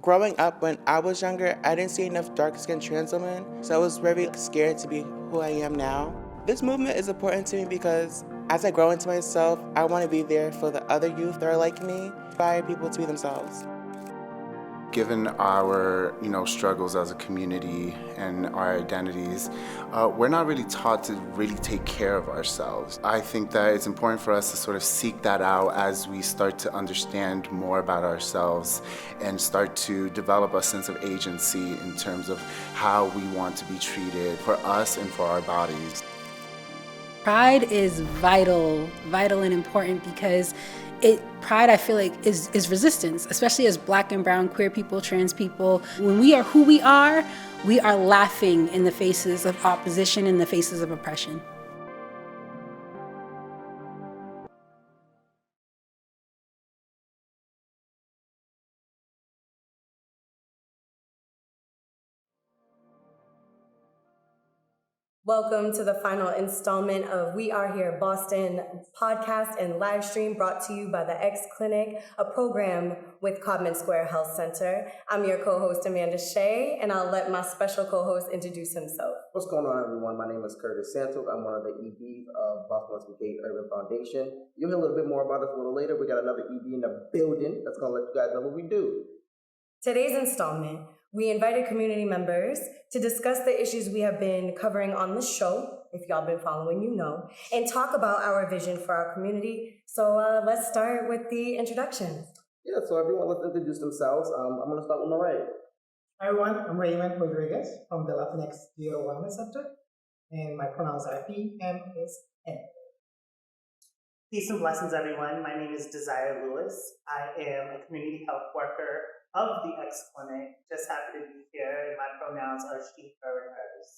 Growing up, when I was younger, I didn't see enough dark-skinned trans women, so I was very scared to be who I am now. This movement is important to me because as I grow into myself, I want to be there for the other youth that are like me, inspire people to be themselves. Given our, struggles as a community and our identities, we're not really taught to really take care of ourselves. I think that it's important for us to sort of seek that out as we start to understand more about ourselves and start to develop a sense of agency in terms of how we want to be treated for us and for our bodies. Pride is vital and important because pride, I feel like, is resistance, especially as Black and brown, queer people, trans people. When we are who we are laughing in the faces of opposition, in the faces of oppression. Welcome to the final installment of We Are Here Boston Podcast and Livestream, brought to you by the X Clinic, a program with Codman Square Health Center. I'm your co-host, Amanda Shea, and I'll let my special co-host introduce himself. What's going on, everyone? My name is Curtis Santos. I'm one of the EDs of Boston Gay Urban Foundation. You'll hear a little bit more about us a little later. We got another ED in the building that's going to let you guys know what we do. Today's installment, we invited community members to discuss the issues we have been covering on the show, if y'all been following, you know, and talk about our vision for our community. So let's start with the introductions. Yeah, so everyone, let's introduce themselves. I'm going to start with Mariah. Hi everyone, I'm Raymond Rodriguez from the Latinx Geo Wellness Center, and my pronouns are he, him, his, him. Peace and blessings, everyone. My name is Eziah Lewis. I am a community health worker of the X Clinic. Just happy to be here, and my pronouns are she, her, and hers.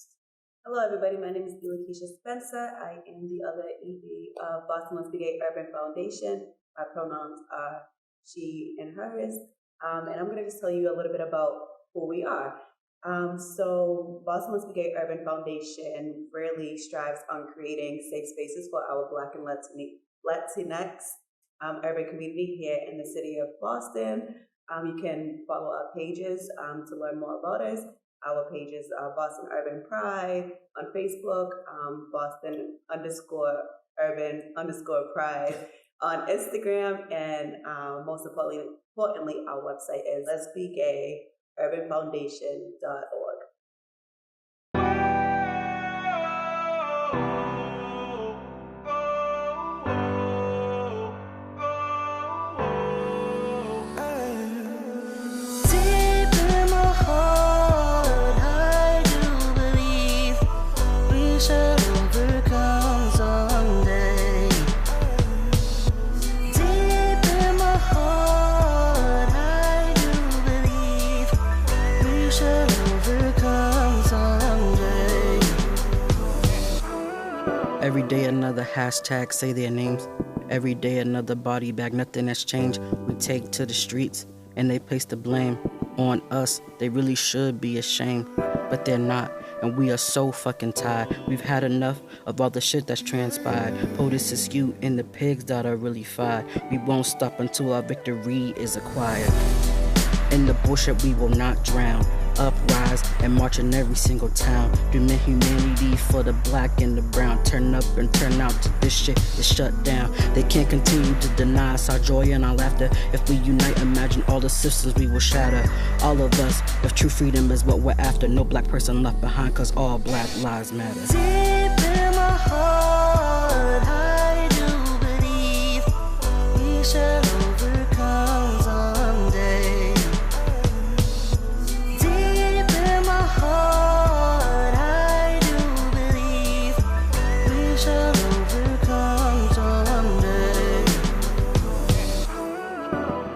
Hello, everybody. My name is Keisha Spencer. I am the other ED of Boston Gay Urban Foundation. My pronouns are she and hers. And I'm going to just tell you a little bit about who we are. So Boston Gay Urban Foundation really strives on creating safe spaces for our Black and Latinx urban community here in the city of Boston. You can follow our pages to learn more about us. Our pages are Boston Urban Pride on Facebook, Boston_Urban_Pride on Instagram, and most importantly, our website is lesbianurbanfoundation.org. Every day another hashtag say their names. Every day another body bag, nothing has changed. We take to the streets and they place the blame on us. They really should be ashamed, but they're not. And we are so fucking tired. We've had enough of all the shit that's transpired. POTUS is you and the pigs that are really fired. We won't stop until our victory is acquired. In the bullshit we will not drown. Uprise and march in every single town. Demand humanity for the Black and the brown. Turn up and turn out till this shit is shut down. They can't continue to deny us our joy and our laughter. If we unite, imagine all the systems we will shatter. All of us, if true freedom is what we're after. No Black person left behind, cause all Black lives matter. Deep in my heart, I do believe we shall overcome someday. Heart, I do believe we shall overcome someday.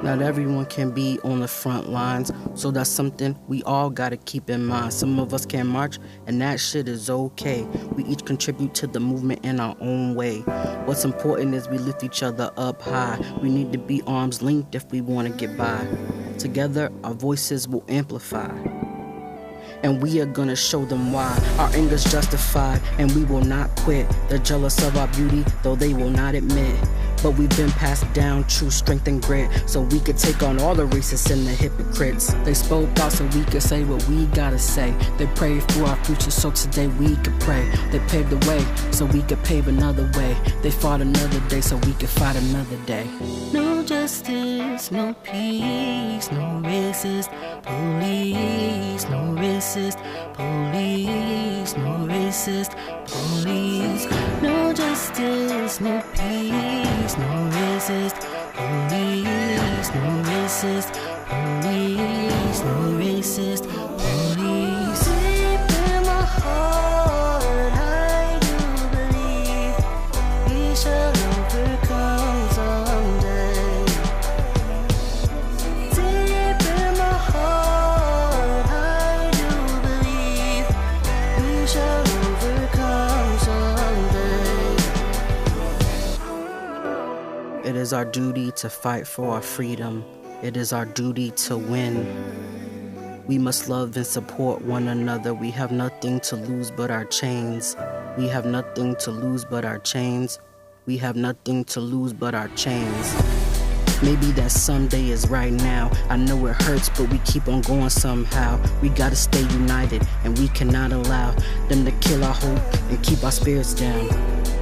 Not everyone can be on the front lines, so that's something we all gotta keep in mind. Some of us can march, and that shit is okay. We each contribute to the movement in our own way. What's important is we lift each other up high. We need to be arms linked if we wanna get by. Together, our voices will amplify. And we are gonna show them why our anger's justified, and we will not quit. They're jealous of our beauty, though they will not admit. But we've been passed down true strength and grit, so we could take on all the racists and the hypocrites. They spoke out so we could say what we gotta say. They prayed for our future so today we could pray. They paved the way so we could pave another way. They fought another day so we could fight another day. No justice, no peace, no racist police, no racist police, no racist police. No justice, no peace, no racist police, no racist police, no racist police. Deep in my heart, I do believe we shall overcome someday. Deep in my heart, I do believe we shall overcome someday. It is our duty to fight for our freedom. It is our duty to win. We must love and support one another. We have nothing to lose but our chains. We have nothing to lose but our chains. We have nothing to lose but our chains. Maybe that someday is right now. I know it hurts, but we keep on going somehow. We gotta stay united, and we cannot allow them to kill our hope and keep our spirits down.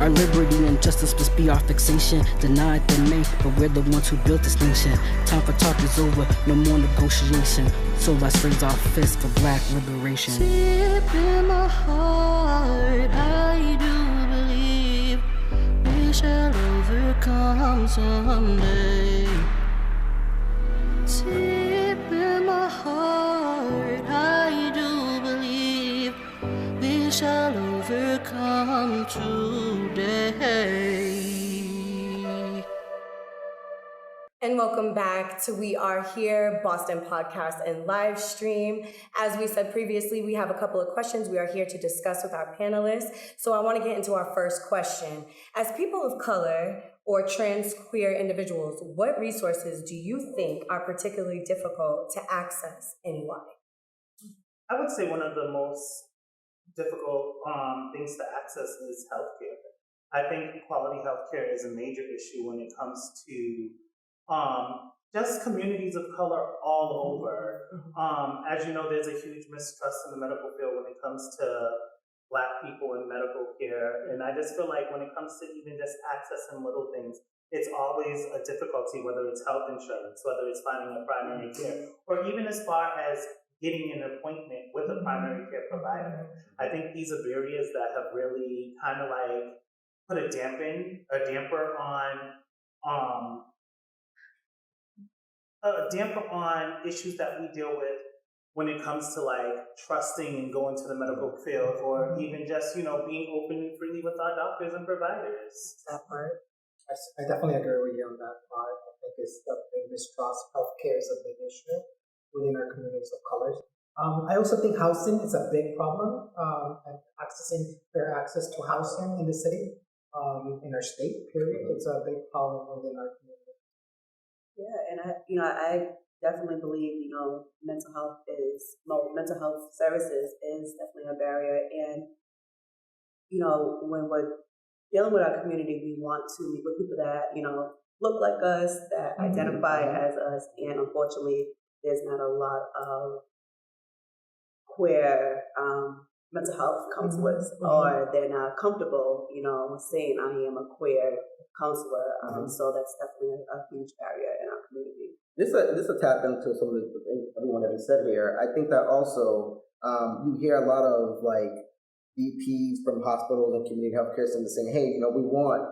Our liberty and justice must be our fixation. Denied they may, but we're the ones who built this nation. Time for talk is over, no more negotiation. So let's raise our fists for black liberation. Deep in my heart, I do believe we shall overcome someday. Deep in my heart, I do believe we shall overcome today. And welcome back to We Are Here, Boston Podcast and Livestream. As we said previously, we have a couple of questions we are here to discuss with our panelists. So I want to get into our first question. As people of color or trans queer individuals, what resources do you think are particularly difficult to access and why? I would say one of the most difficult things to access is healthcare. I think quality healthcare is a major issue when it comes to just communities of color all over. As you know, there's a huge mistrust in the medical field when it comes to Black people in medical care. And I just feel like when it comes to even just accessing little things, it's always a difficulty, whether it's health insurance, whether it's finding a primary care, or even as far as getting an appointment with a primary care provider. I think these are barriers that have really kind of like put a damper on issues that we deal with when it comes to like trusting and going to the medical field, or even just, you know, being open and freely with our doctors and providers. That part. I definitely agree with you on that part. I think it's the big mistrust. Healthcare is a big issue within our communities of colors. I also think housing is a big problem, and accessing fair access to housing in the city, in our state, period. It's a big problem within our community. Yeah, and I definitely believe, mental health services is definitely a barrier. And, when we're dealing with our community, we want to meet with people that, look like us, that identify as us. And unfortunately, there's not a lot of queer mental health counselors, or they're not comfortable, saying I am a queer counselor. So that's definitely a huge barrier in our community. This will tap into some of the things everyone has said here. I think that also you hear a lot of like VPs from hospitals and community healthcare centers saying, hey, we want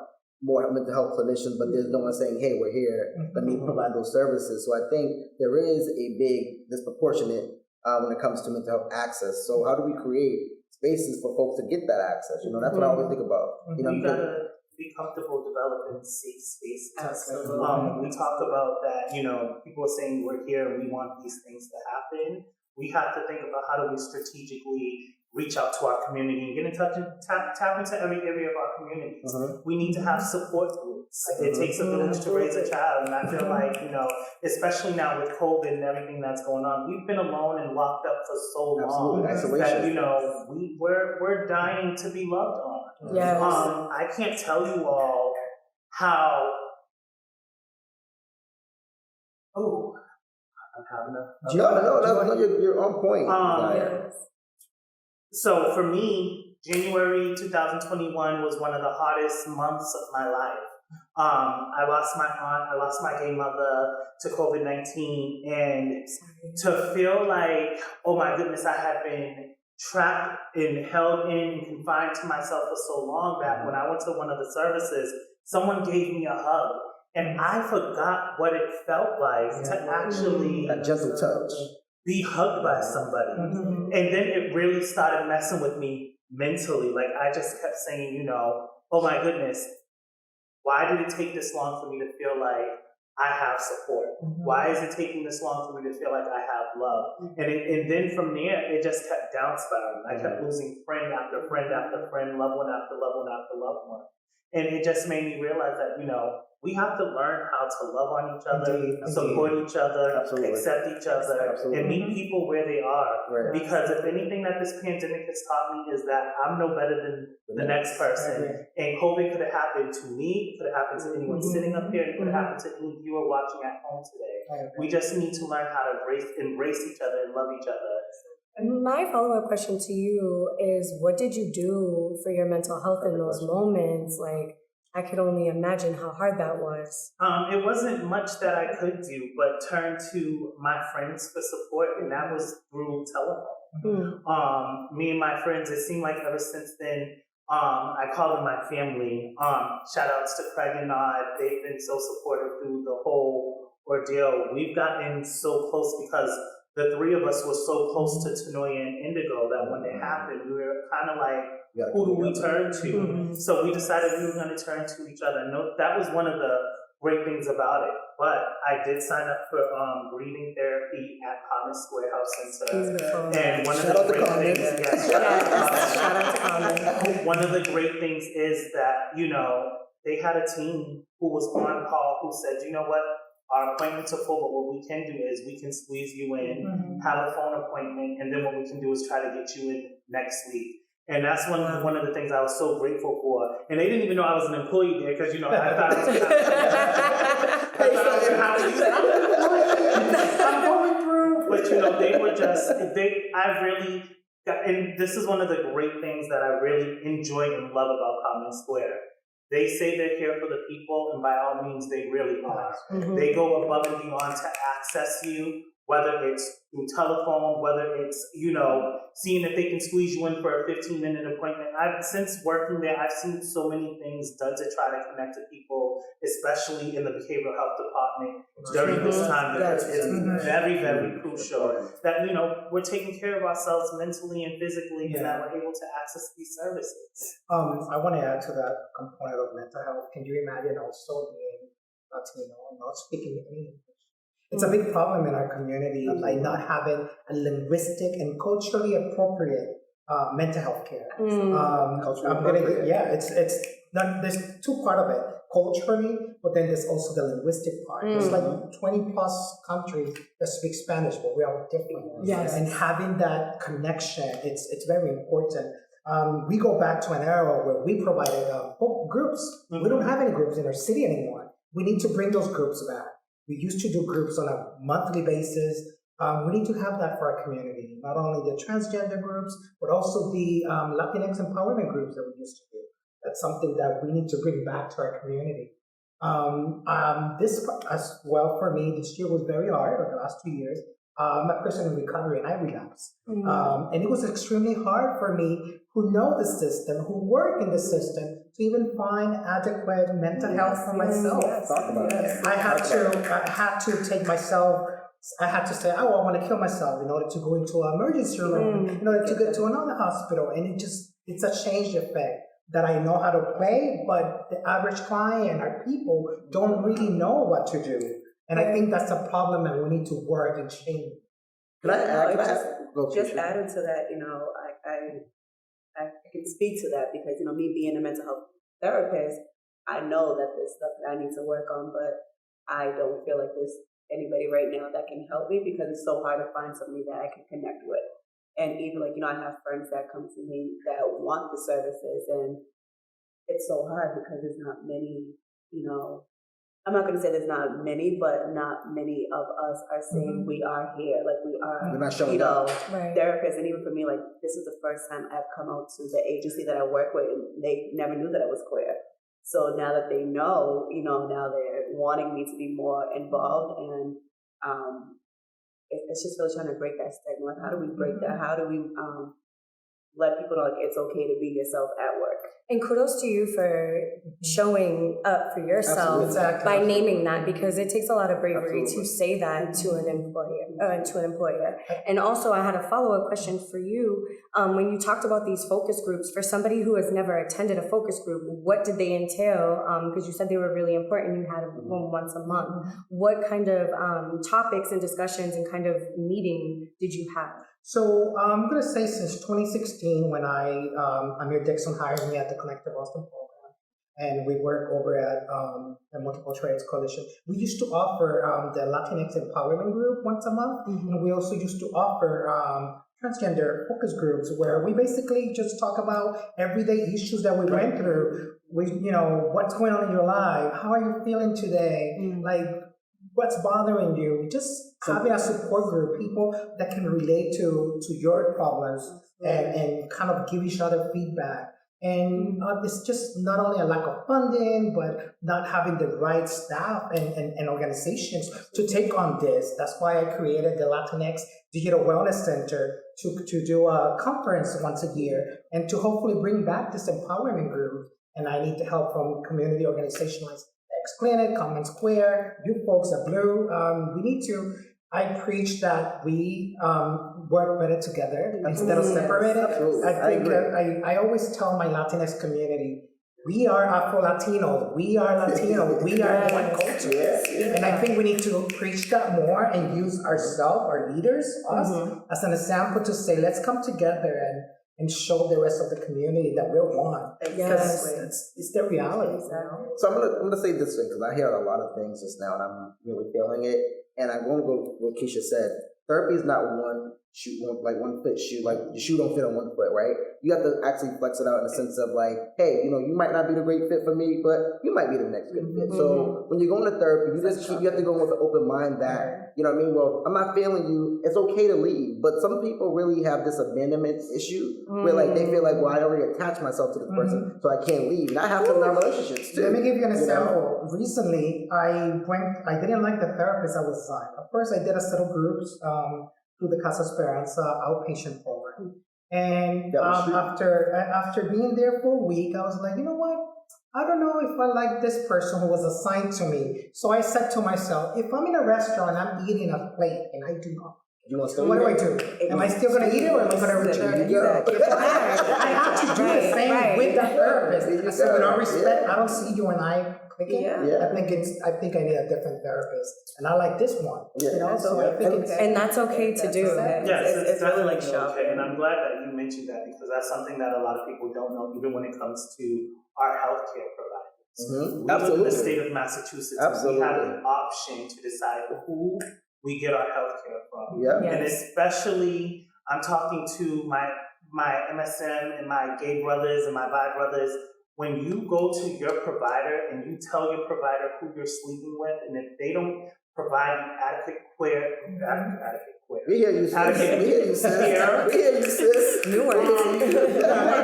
more mental health clinicians, but there's no one saying, hey, we're here, let me provide those services. So I think there is a big disproportionate when it comes to mental health access. So how do we create spaces for folks to get that access? That's what I always think about. You gotta be comfortable developing safe spaces. Absolutely. We talk about that, people are saying we're here and we want these things to happen. We have to think about how do we strategically reach out to our community and get in touch and tap into every area of our communities. We need to have support groups. It takes a village to raise a child. And I feel like, especially now with COVID and everything that's going on, we've been alone and locked up for so long that, we're dying to be loved on. Yes. I can't tell you all how Oh, I'm having a... No, you're on point. So for me, January 2021 was one of the hardest months of my life. I lost my aunt, I lost my gay mother to COVID-19, and to feel like, oh my goodness, I had been trapped and held in and confined to myself for so long that when I went to one of the services, someone gave me a hug, and I forgot what it felt like to actually a gentle touch, be hugged by somebody. And then it really started messing with me mentally. Like I just kept saying, you know, oh my goodness, why did it take this long for me to feel like I have support? Why is it taking this long for me to feel like I have love? And then from there, it just kept down spiraling. I kept losing friend after friend after friend, loved one after loved one after loved one. And it just made me realize that, you know, we have to learn how to love on each other, support each other, accept each other, and meet people where they are. Because if anything that this pandemic has taught me is that I'm no better than the next person. And COVID could have happened to me, could have happened to anyone sitting up here, and it could have happened to any viewer watching at home today. We just need to learn how to embrace each other and love each other. My follow-up question to you is, what did you do for your mental health in those moments? Like, I could only imagine how hard that was. It wasn't much that I could do, but turn to my friends for support, and that was through telephone. Me and my friends, it seemed like ever since then, I call them my family. Shout outs to Craig and Nod. They've been so supportive through the whole ordeal. We've gotten so close because the three of us were so close to Tanoia and Indigo that when it happened, we were kind of like, who do we turn to? So we decided we were going to turn to each other. And that was one of the great things about it. But I did sign up for grieving therapy at Codman Square Health Center. And one of the great things, shout out to Codman. One of the great things is that, you know, they had a team who was on call who said, you know what? Our appointments are full, but what we can do is we can squeeze you in, have a phone appointment, and then what we can do is try to get you in next week. And that's one of the things I was so grateful for. And they didn't even know I was an employee there because, you know, I thought I'm going through. But, you know, they were just, I really got, and this is one of the great things that I really enjoy and love about Codman Square. They say they're here for the people, and by all means, they really are. They go above and beyond to access you, whether it's through telephone, whether it's, you know, seeing if they can squeeze you in for a 15-minute appointment. Since working there, I've seen so many things done to try to connect to people, especially in the behavioral health department during this time, because it's very, very crucial that, you know, we're taking care of ourselves mentally and physically, and that we're able to access these services. I want to add to that component of mental health. Can you imagine also being Latino and not speaking English? It's a big problem in our community, like not having a linguistic and culturally appropriate mental health care. It's not, there's two part of it, culturally, but then there's also the linguistic part. There's like 20 plus countries that speak Spanish, but we are different. And having that connection, it's very important. We go back to an era where we provided groups. We don't have any groups in our city anymore. We need to bring those groups back. We used to do groups on a monthly basis. We need to have that for our community, not only the transgender groups, but also the Latinx empowerment groups that we used to do. That's something that we need to bring back to our community. This, as well for me, this year was very hard, or the last 2 years. I'm a person in recovery and I relapsed. And it was extremely hard for me, who know the system, who work in the system, to even find adequate mental health for myself. I had to take myself, I had to say, oh, I want to kill myself in order to go into an emergency room, in order to get to another hospital. And it's a change effect that I know how to play, but the average client, our people, don't really know what to do. And I think that's a problem, and we need to work and change. Just adding to that, you know, I can speak to that because, you know, me being a mental health therapist, I know that there's stuff that I need to work on, but I don't feel like there's anybody right now that can help me because it's so hard to find somebody that I can connect with. And even like, you know, I have friends that come to me that want the services, and it's so hard because there's not many, you know, I'm not going to say there's not many, but not many of us are saying we are here. Like we are, We're not showing therapists. And even for me, like this is the first time I've come out to the agency that I work with, and they never knew that I was queer. So now that they know, now they're wanting me to be more involved, and it's just really trying to break that stigma. Like, how do we break that? How do we let people know like it's okay to be yourself at work? And kudos to you for showing up for yourself by naming that, because it takes a lot of bravery to say that to an employer. And also, I had a follow-up question for you. When you talked about these focus groups, for somebody who has never attended a focus group, what did they entail? Because you said they were really important. You had one once a month. What kind of topics and discussions and kind of meeting did you have? So I'm going to say since 2016, when Amir Dixon hired me at the Connect to Boston program, and we work over at the Multiple Trades Coalition, we used to offer the Latinx Empowerment Group once a month, and we also used to offer transgender focus groups where we basically just talk about everyday issues that we went through. What's going on in your life? How are you feeling today? Like, what's bothering you? Just having a support group, people that can relate to your problems and kind of give each other feedback. And it's just not only a lack of funding, but not having the right staff and organizations to take on this. That's why I created the Latinx Digital Wellness Center to do a conference once a year and to hopefully bring back this empowerment group. And I need the help from community organizations like Clinic, Common Square, you folks at Blue. I preach that we work better together instead of separated. I always tell my Latinx community, we are Afro-Latinos, we are Latinos, we are one culture. And I think we need to preach that more and use ourselves, our leaders, us, as an example to say, let's come together and show the rest of the community that we're one. Because it's the reality. So I'm gonna say this thing, because I hear a lot of things just now and I'm really feeling it. And I'm going to go with what Keisha said. Therapy is not one fit shoe. Like the shoe don't fit on one foot, right? You have to actually flex it out in the sense of like, hey, you might not be the great fit for me, but you might be the next good fit. So when you're going to therapy, you have to go with an open mind that, well, I'm not failing you. It's okay to leave. But some people really have this abandonment issue where like they feel like, well, I already attached myself to this person, so I can't leave. And I have to learn relationships too. Let me give you an example. Recently, I didn't like the therapist I was on. At first, I did a set of groups through the Casa Esperanza outpatient program. And after being there for a week, I was like, you know what? I don't know if I like this person who was assigned to me. So I said to myself, if I'm in a restaurant, I'm eating a plate and I do not. What do I do? Am I still going to eat it or am I going to return it? I have to do the same with the therapist. So with all respect, I don't see you and I clicking. I think I need a different therapist, and I like this one. So I think and that's okay to do. Yes, it's really like okay. shopping. And I'm glad that you mentioned that, because that's something that a lot of people don't know, even when it comes to our healthcare providers. We live in the state of Massachusetts. And we have the option to decide who we get our healthcare from. And especially, I'm talking to my MSM and my gay brothers and my bi brothers. When you go to your provider and you tell your provider who you're sleeping with, and if they don't provide adequate care, we hear you, sis. You are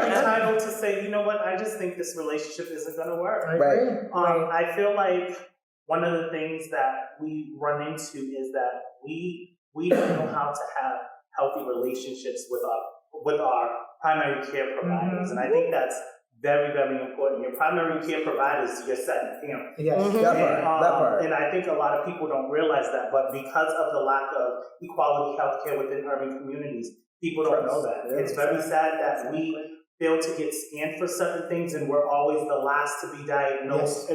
entitled to say, you know what, I just think this relationship isn't going to work. I feel like one of the things that we run into is that we don't know how to have healthy relationships with our primary care providers, and I think that's very, very important. Your primary care provider is your second family. That part. And I think a lot of people don't realize that, but because of the lack of equality healthcare within urban communities, people don't know that. It's very sad that we fail to get scanned for certain things, and we're always the last to be diagnosed.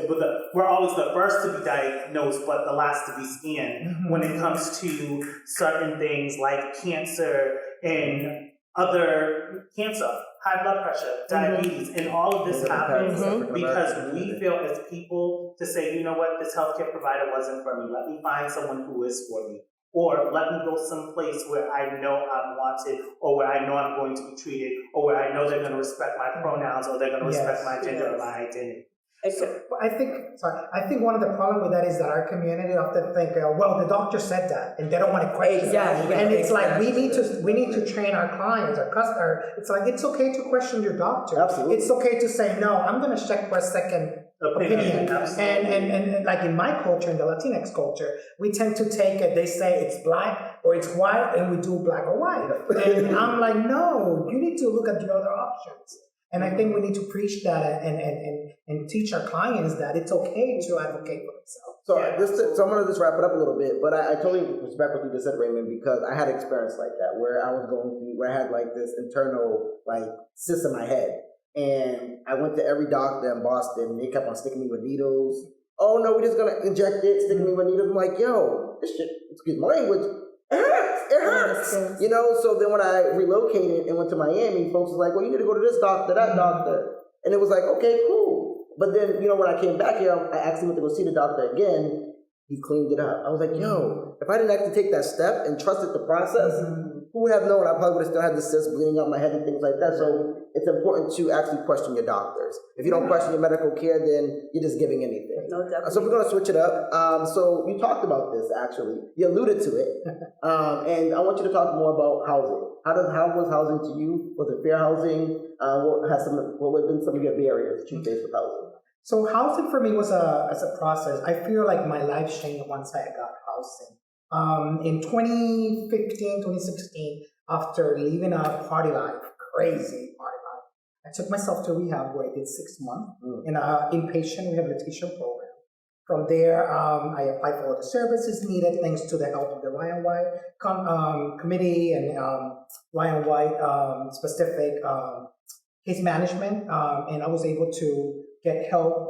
We're always the first to be diagnosed, but the last to be scanned when it comes to certain things like cancer and other cancer, high blood pressure, diabetes, and all of this happens because we feel as people to say, you know what, this healthcare provider wasn't for me. Let me find someone who is for me. Or let me go someplace where I know I'm wanted, or where I know I'm going to be treated, or where I know they're going to respect my pronouns, or they're going to respect my gender or my identity. So, I think one of the problems with that is that our community often think, well, the doctor said that, and they don't want to question Exactly. it. And it's like we need to train our clients, our customer. It's like it's okay to question your doctor. Absolutely. It's okay to say no. I'm going to check for a second opinion. And like in my culture, in the Latinx culture, we tend to take it. They say it's black or it's white, and we do black or white. And I'm like, no, you need to look at the other options. And I think we need to preach that and teach our clients that it's okay to advocate for themselves. So I'm going to just wrap it up a little bit, but I totally respect what you just said, Raymond, because I had experience like that where I was going through, where I had like this internal like cyst in my head. And I went to every doctor in Boston, and they kept on sticking me with needles. Oh no, we're just going to inject it, sticking me with needles. I'm like, yo, this shit, excuse my language, it hurts. You know, so then when I relocated and went to Miami, folks was like, well, you need to go to this doctor, that doctor. And it was like, okay, cool. But then, you know, when I came back here, I actually went to go see the doctor again. He cleaned it up. I was like, yo, if I didn't actually take that step and trusted the process, who would have known? I probably would have still had the cyst bleeding out my head and things like that. So it's important to actually question your doctors. If you don't question your medical care, then you're just giving anything. No, definitely. So we're going to switch it up. So you talked about this, actually. You alluded to it. And I want you to talk more about housing. How was housing to you? Was it fair housing? What have been some of your barriers that you faced with housing? So housing for me was as a process. I feel like my life changed once I got housing. In 2015, 2016, after leaving a party life, crazy party life, I took myself to rehab where I did 6 months in an inpatient rehabilitation program. From there, I applied for all the services needed thanks to the help of the Ryan White committee and Ryan White specific case management. And I was able to get help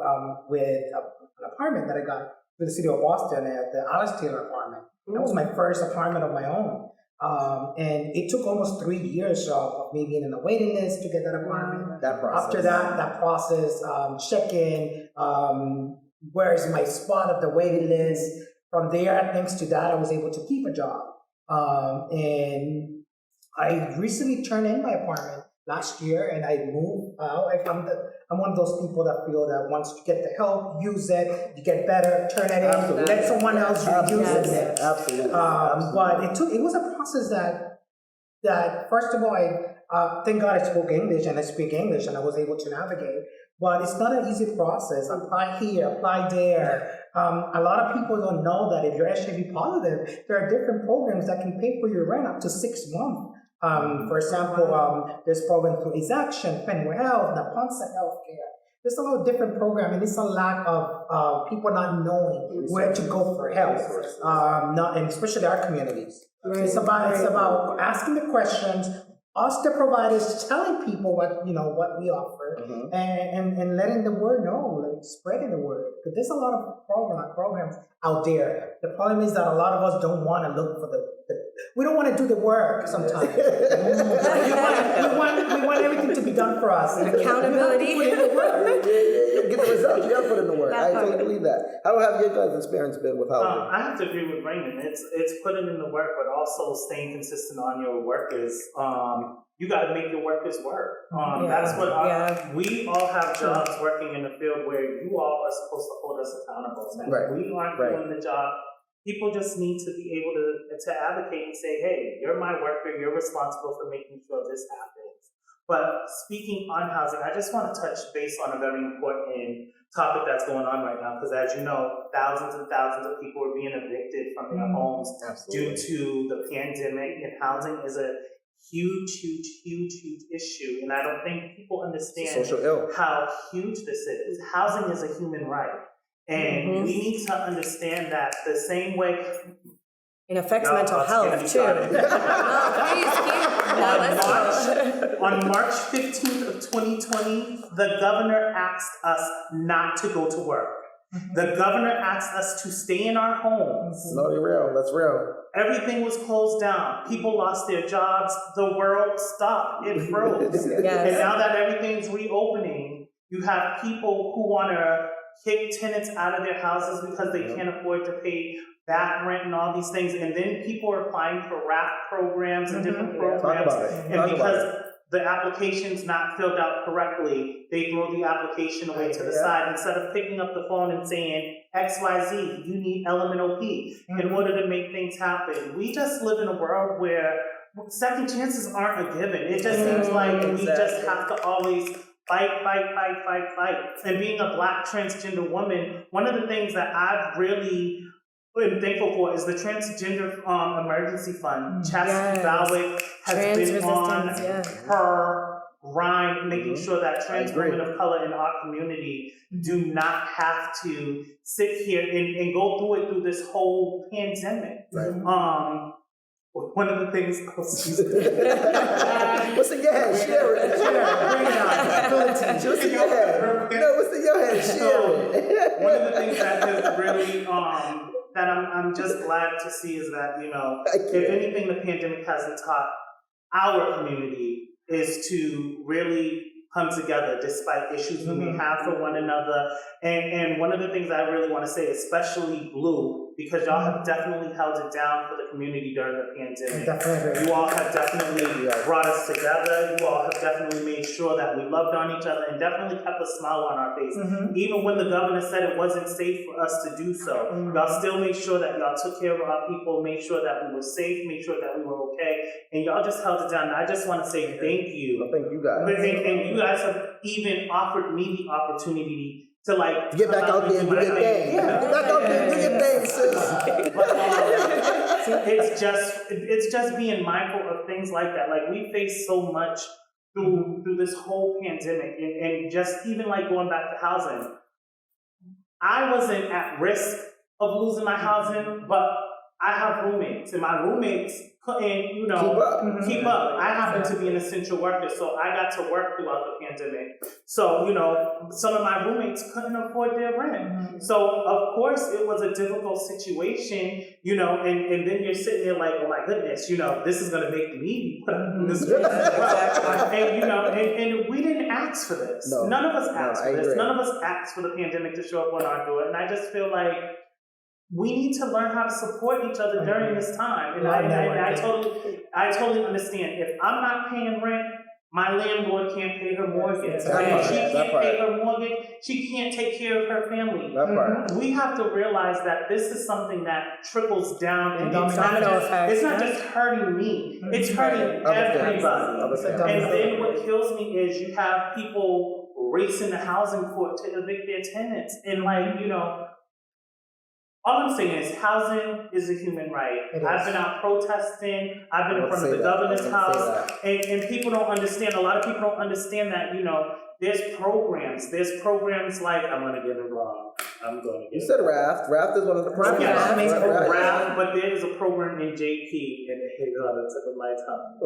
with an apartment that I got with the city of Boston at the Alice Taylor apartment. That was my first apartment of my own. And it took almost 3 years of me being in the waiting list to get that apartment. That process. After that process, check-in, where is my spot at the waiting list? From there, thanks to that, I was able to keep a job. And I recently turned in my apartment last year, and I moved out. I'm one of those people that feel that once you get the help, use it, you get better, turn it in, let someone else use it. Absolutely. But it was a process that first of all, I thank God I spoke English and I speak English and I was able to navigate. But it's not an easy process. Apply here, apply there. A lot of people don't know that if you're HIV positive, there are different programs that can pay for your rent up to 6 months. For example, there's programs through Exaction, Fenway Health, Naponsa Healthcare. There's a lot of different programs, and it's a lack of people not knowing where to go for help, and especially our communities. Right. It's about asking the questions, us the providers telling people what we offer, and letting the word know, like spreading the word. Because there's a lot of programs out there. The problem is that a lot of us don't want to look for we don't want to do the work sometimes. we want everything to be done for us. Accountability. Get the results. You got to put in the work. I totally believe that. How have your guys' experience been with housing? I have to agree with Raymond. It's putting in the work, but also staying consistent on your workers. You got to make your workers work. That's what we all have jobs working in the field where you all are supposed to hold us accountable. Right. We aren't doing the job. People just need to be able to advocate and say, hey, you're my worker, you're responsible for making sure this happens. But speaking on housing, I just want to touch base on a very important topic that's going on right now, because as you know, thousands and thousands of people are being evicted from their homes due to the pandemic, and housing is a huge issue. And I don't think people understand how huge this is. Housing is a human right. And we need to understand that the same way it affects mental health too. On March 15th of 2020, the governor asked us not to go to work. The governor asked us to stay in our homes. No, you're real. That's real. Everything was closed down. People lost their jobs. The world stopped. It froze. And now that everything's reopening, you have people who want to kick tenants out of their houses because they can't afford to pay back rent and all these things. And then people are applying for RAP programs and different programs. And because the application's not filled out correctly, they throw the application away to the side instead of picking up the phone and saying, XYZ, you need LMNOP in order to make things happen. We just live in a world where second chances aren't a given. It just seems like we just have to always fight. And being a Black transgender woman, one of the things that I've really been thankful for is the Transgender Emergency Fund. Chastity Bowick has been on her grind, making sure that trans women of color in our community do not have to sit here and go through it through this whole pandemic. One of the things. What's in your head? Share it. Bring it on. What's in your head? No, what's in your head? Share it. One of the things that has really that I'm just glad to see is that, you know, if anything the pandemic hasn't taught our community is to really come together despite issues we may have for one another. And one of the things I really want to say, especially Blue, because y'all have definitely held it down for the community during the pandemic. You all have definitely brought us together. You all have definitely made sure that we loved on each other and definitely kept a smile on our face. Even when the governor said it wasn't safe for us to do so, y'all still made sure that y'all took care of our people, made sure that we were safe, made sure that we were okay, and y'all just held it down. And I just want to say thank you. Well, thank you guys. And you guys have even offered me the opportunity to like get back out there and do your thing. Get back out there and do your thing, sis. It's just being mindful of things like that. Like we face so much through this whole pandemic, and just even like going back to housing. I wasn't at risk of losing my housing, but I have roommates, and my roommates couldn't, you know, keep up. I happen to be an essential worker, so I got to work throughout the pandemic. So, you know, some of my roommates couldn't afford their rent. So, of course, it was a difficult situation, you know, and then you're sitting there like, oh my goodness, you know, this is going to make me be put up in this place as well. And, you know, and we didn't ask for this. No. None of us asked for this. None of us asked for the pandemic to show up on our door. And I just feel like we need to learn how to support each other during this time. And I totally understand. If I'm not paying rent, my landlord can't pay her mortgage. If she can't pay her mortgage, she can't take care of her family. We have to realize that this is something that trickles down, and it's not just hurting me, it's hurting everybody. And then what kills me is you have people racing the housing court to evict their tenants. And like, you know, all I'm saying is housing is a human right. I've been out protesting. I've been in front of the governor's house. And people don't understand. A lot of people don't understand that, you know, there's programs. There's programs like, I'm going to get it wrong. You said Raft. Raft is one of the programs. Raft, but there is a program in JP, and it's on the tip of my tongue.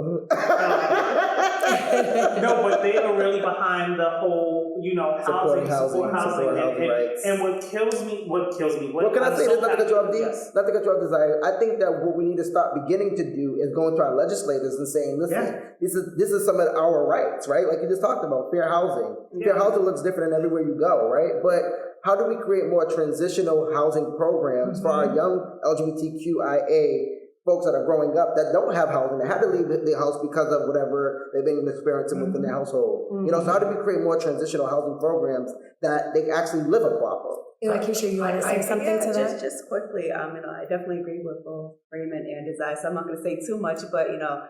No, but they are really behind the whole, you know, support housing. And what kills me. What can I say? Not to cut you off, Desire. I think that what we need to start beginning to do is going to our legislators and saying, listen, this is some of our rights, right? Like you just talked about, fair housing. Fair housing looks different everywhere you go, right? But how do we create more transitional housing programs for our young LGBTQIA folks that are growing up that don't have housing, that had to leave their house because of whatever they've been experiencing within their household? You know, so how do we create more transitional housing programs that they actually live a proper? Keisha, you want to say something to that? Just quickly, you know, I definitely agree with both Raymond and Desire, so I'm not going to say too much, but, you know,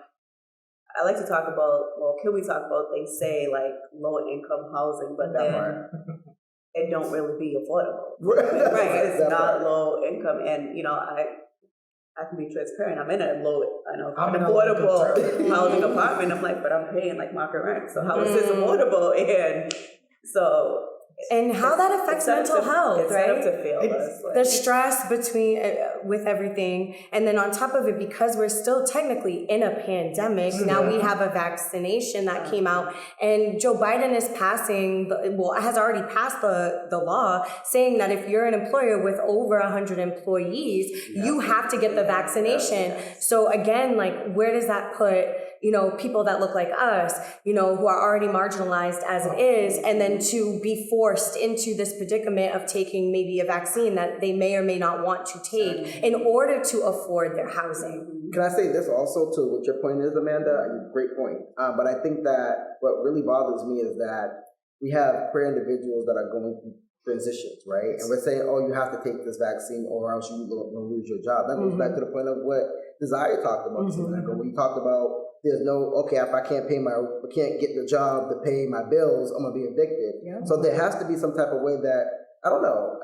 I like to talk about, well, can we talk about, they say, like, low-income housing, but then it don't really be affordable. Right, it's not low income, and, you know, I can be transparent. I'm in a affordable housing apartment. I'm like, but I'm paying like market rent, so how is this affordable? And so... And how that affects mental health, right? The stress with everything. And then on top of it, because we're still technically in a pandemic, now we have a vaccination that came out, and Joe Biden is has already passed the law saying that if you're an employer with over 100 employees, you have to get the vaccination. So again, like, where does that put people that look like us, who are already marginalized as it is, and then to be forced into this predicament of taking maybe a vaccine that they may or may not want to take in order to afford their housing. Can I say this also to what your point is, Amanda? Great point. But I think that what really bothers me is that we have queer individuals that are going through transitions, right? And we're saying, oh, you have to take this vaccine or else you will lose your job. That goes back to the point of what Eziah talked about a minute ago, when he talked about there's no, okay, if I can't get the job to pay my bills, I'm going to be evicted. Yeah. So there has to be some type of way that, I don't know,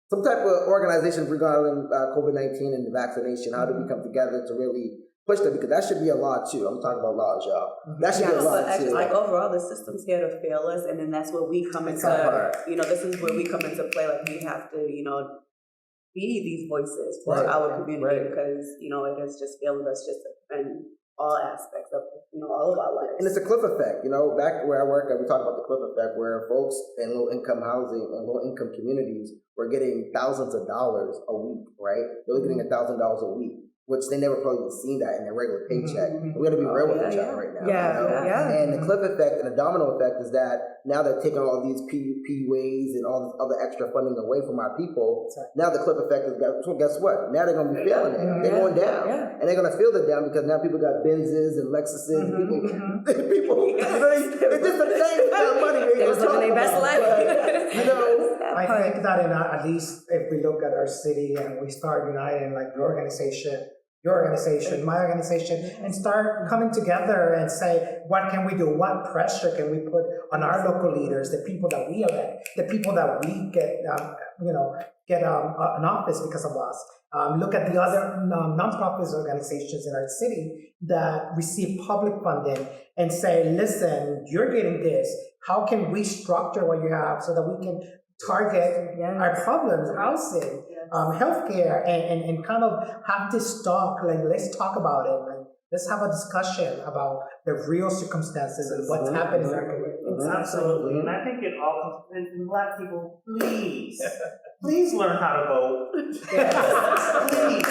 some type of organization regarding COVID-19 and the vaccination. How do we come together to really push that? Because that should be a law too. I'm talking about laws, y'all. That should be a law actually, too. like overall, the system's here to fail us, and then that's where we come into. This is where we come into play. Like we have to, be these voices for our community because it has just failed us just in all aspects of all of our lives. And it's a cliff effect. Back where I work, we talk about the cliff effect, where folks in low income housing and low income communities were getting thousands of dollars a week, right? They were getting $1,000 a week, which they never probably seen that in their regular paycheck. We're gonna be real with each other right now. And the cliff effect and the domino effect is that now they're taking all these PUAs and all this other extra funding away from our people. Now the cliff effect is, guess what? Now they're gonna be feeling it. They're going down, and they're gonna feel it down because now people got Benzes and Lexuses. And people, it's just the thing with their money. They're living their best life. I think that at least if we look at our city and we start uniting, like your organization, my organization, and start coming together and say, what can we do? What pressure can we put on our local leaders, the people that we elect, the people that we get an office because of us? Look at the other nonprofit organizations in our city that receive public funding and say, listen, you're getting this. How can we structure what you have so that we can target our problems, housing, healthcare, and kind of have this talk, like let's talk about it. Like, let's have a discussion about the real circumstances and what's happening in our community. Absolutely. And I think it all comes from Black people, please learn how to vote. Please.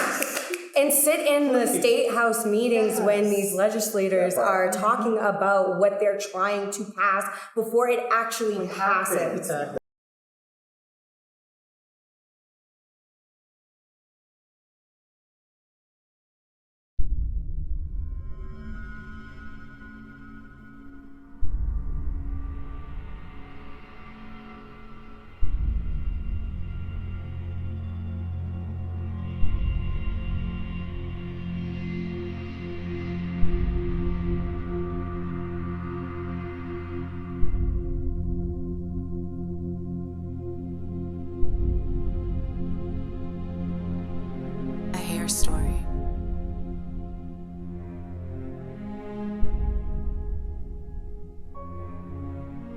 And sit in the state house meetings when these legislators are talking about what they're trying to pass before it actually passes. Exactly. Story.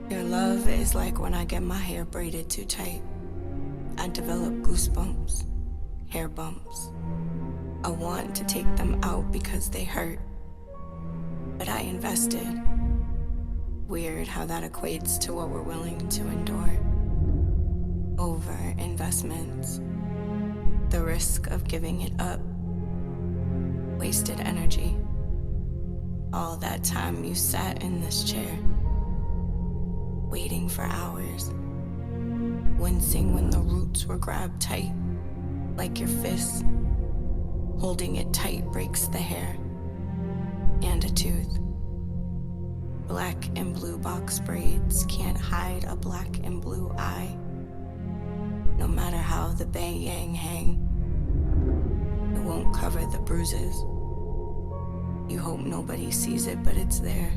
Your love is like when I get my hair braided too tight. I develop goosebumps, hair bumps. I want to take them out because they hurt, but I invested. Weird how that equates to what we're willing to endure. Over investments. The risk of giving it up, wasted energy. All that time you sat in this chair, waiting for hours, wincing when the roots were grabbed tight, like your fist. Holding it tight breaks the hair, and a tooth. Black and blue box braids can't hide a black and blue eye. No matter how the bang-yang hang, it won't cover the bruises. You hope nobody sees it, but it's there.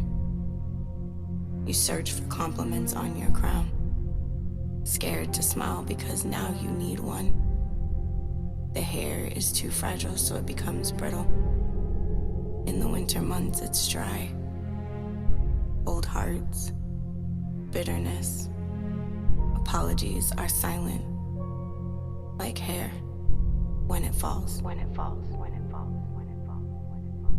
You search for compliments on your crown, scared to smile because now you need one. The hair is too fragile, so it becomes brittle. In the winter months, it's dry. Old hearts, bitterness, apologies are silent. Like hair, when it falls, when it falls, when it falls, when it falls, when it falls.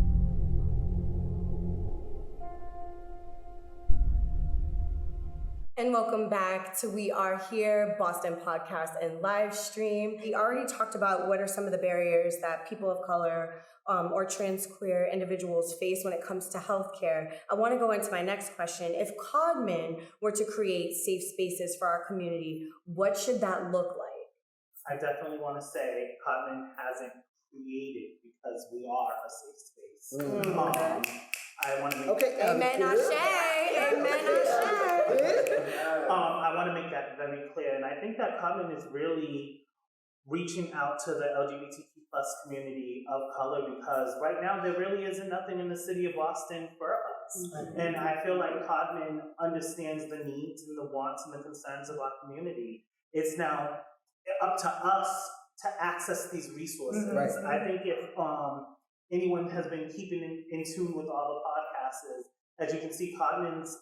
And welcome back to We Are Here, Boston Podcast and Livestream. We already talked about what are some of the barriers that people of color or trans queer individuals face when it comes to healthcare. I want to go into my next question. If Codman were to create safe spaces for our community, what should that look like? I definitely want to say Codman hasn't created because we are a safe space. I want to make Amen, Ashe. Amen, Ashe. I want to make that very clear, and I think that Codman is really reaching out to the LGBTQ plus community of color, because right now there really isn't nothing in the city of Boston for us. And I feel like Codman understands the needs and the wants and the concerns of our community. It's now up to us to access these resources. I think if anyone has been keeping in tune with all the podcasts, as you can see, Codman's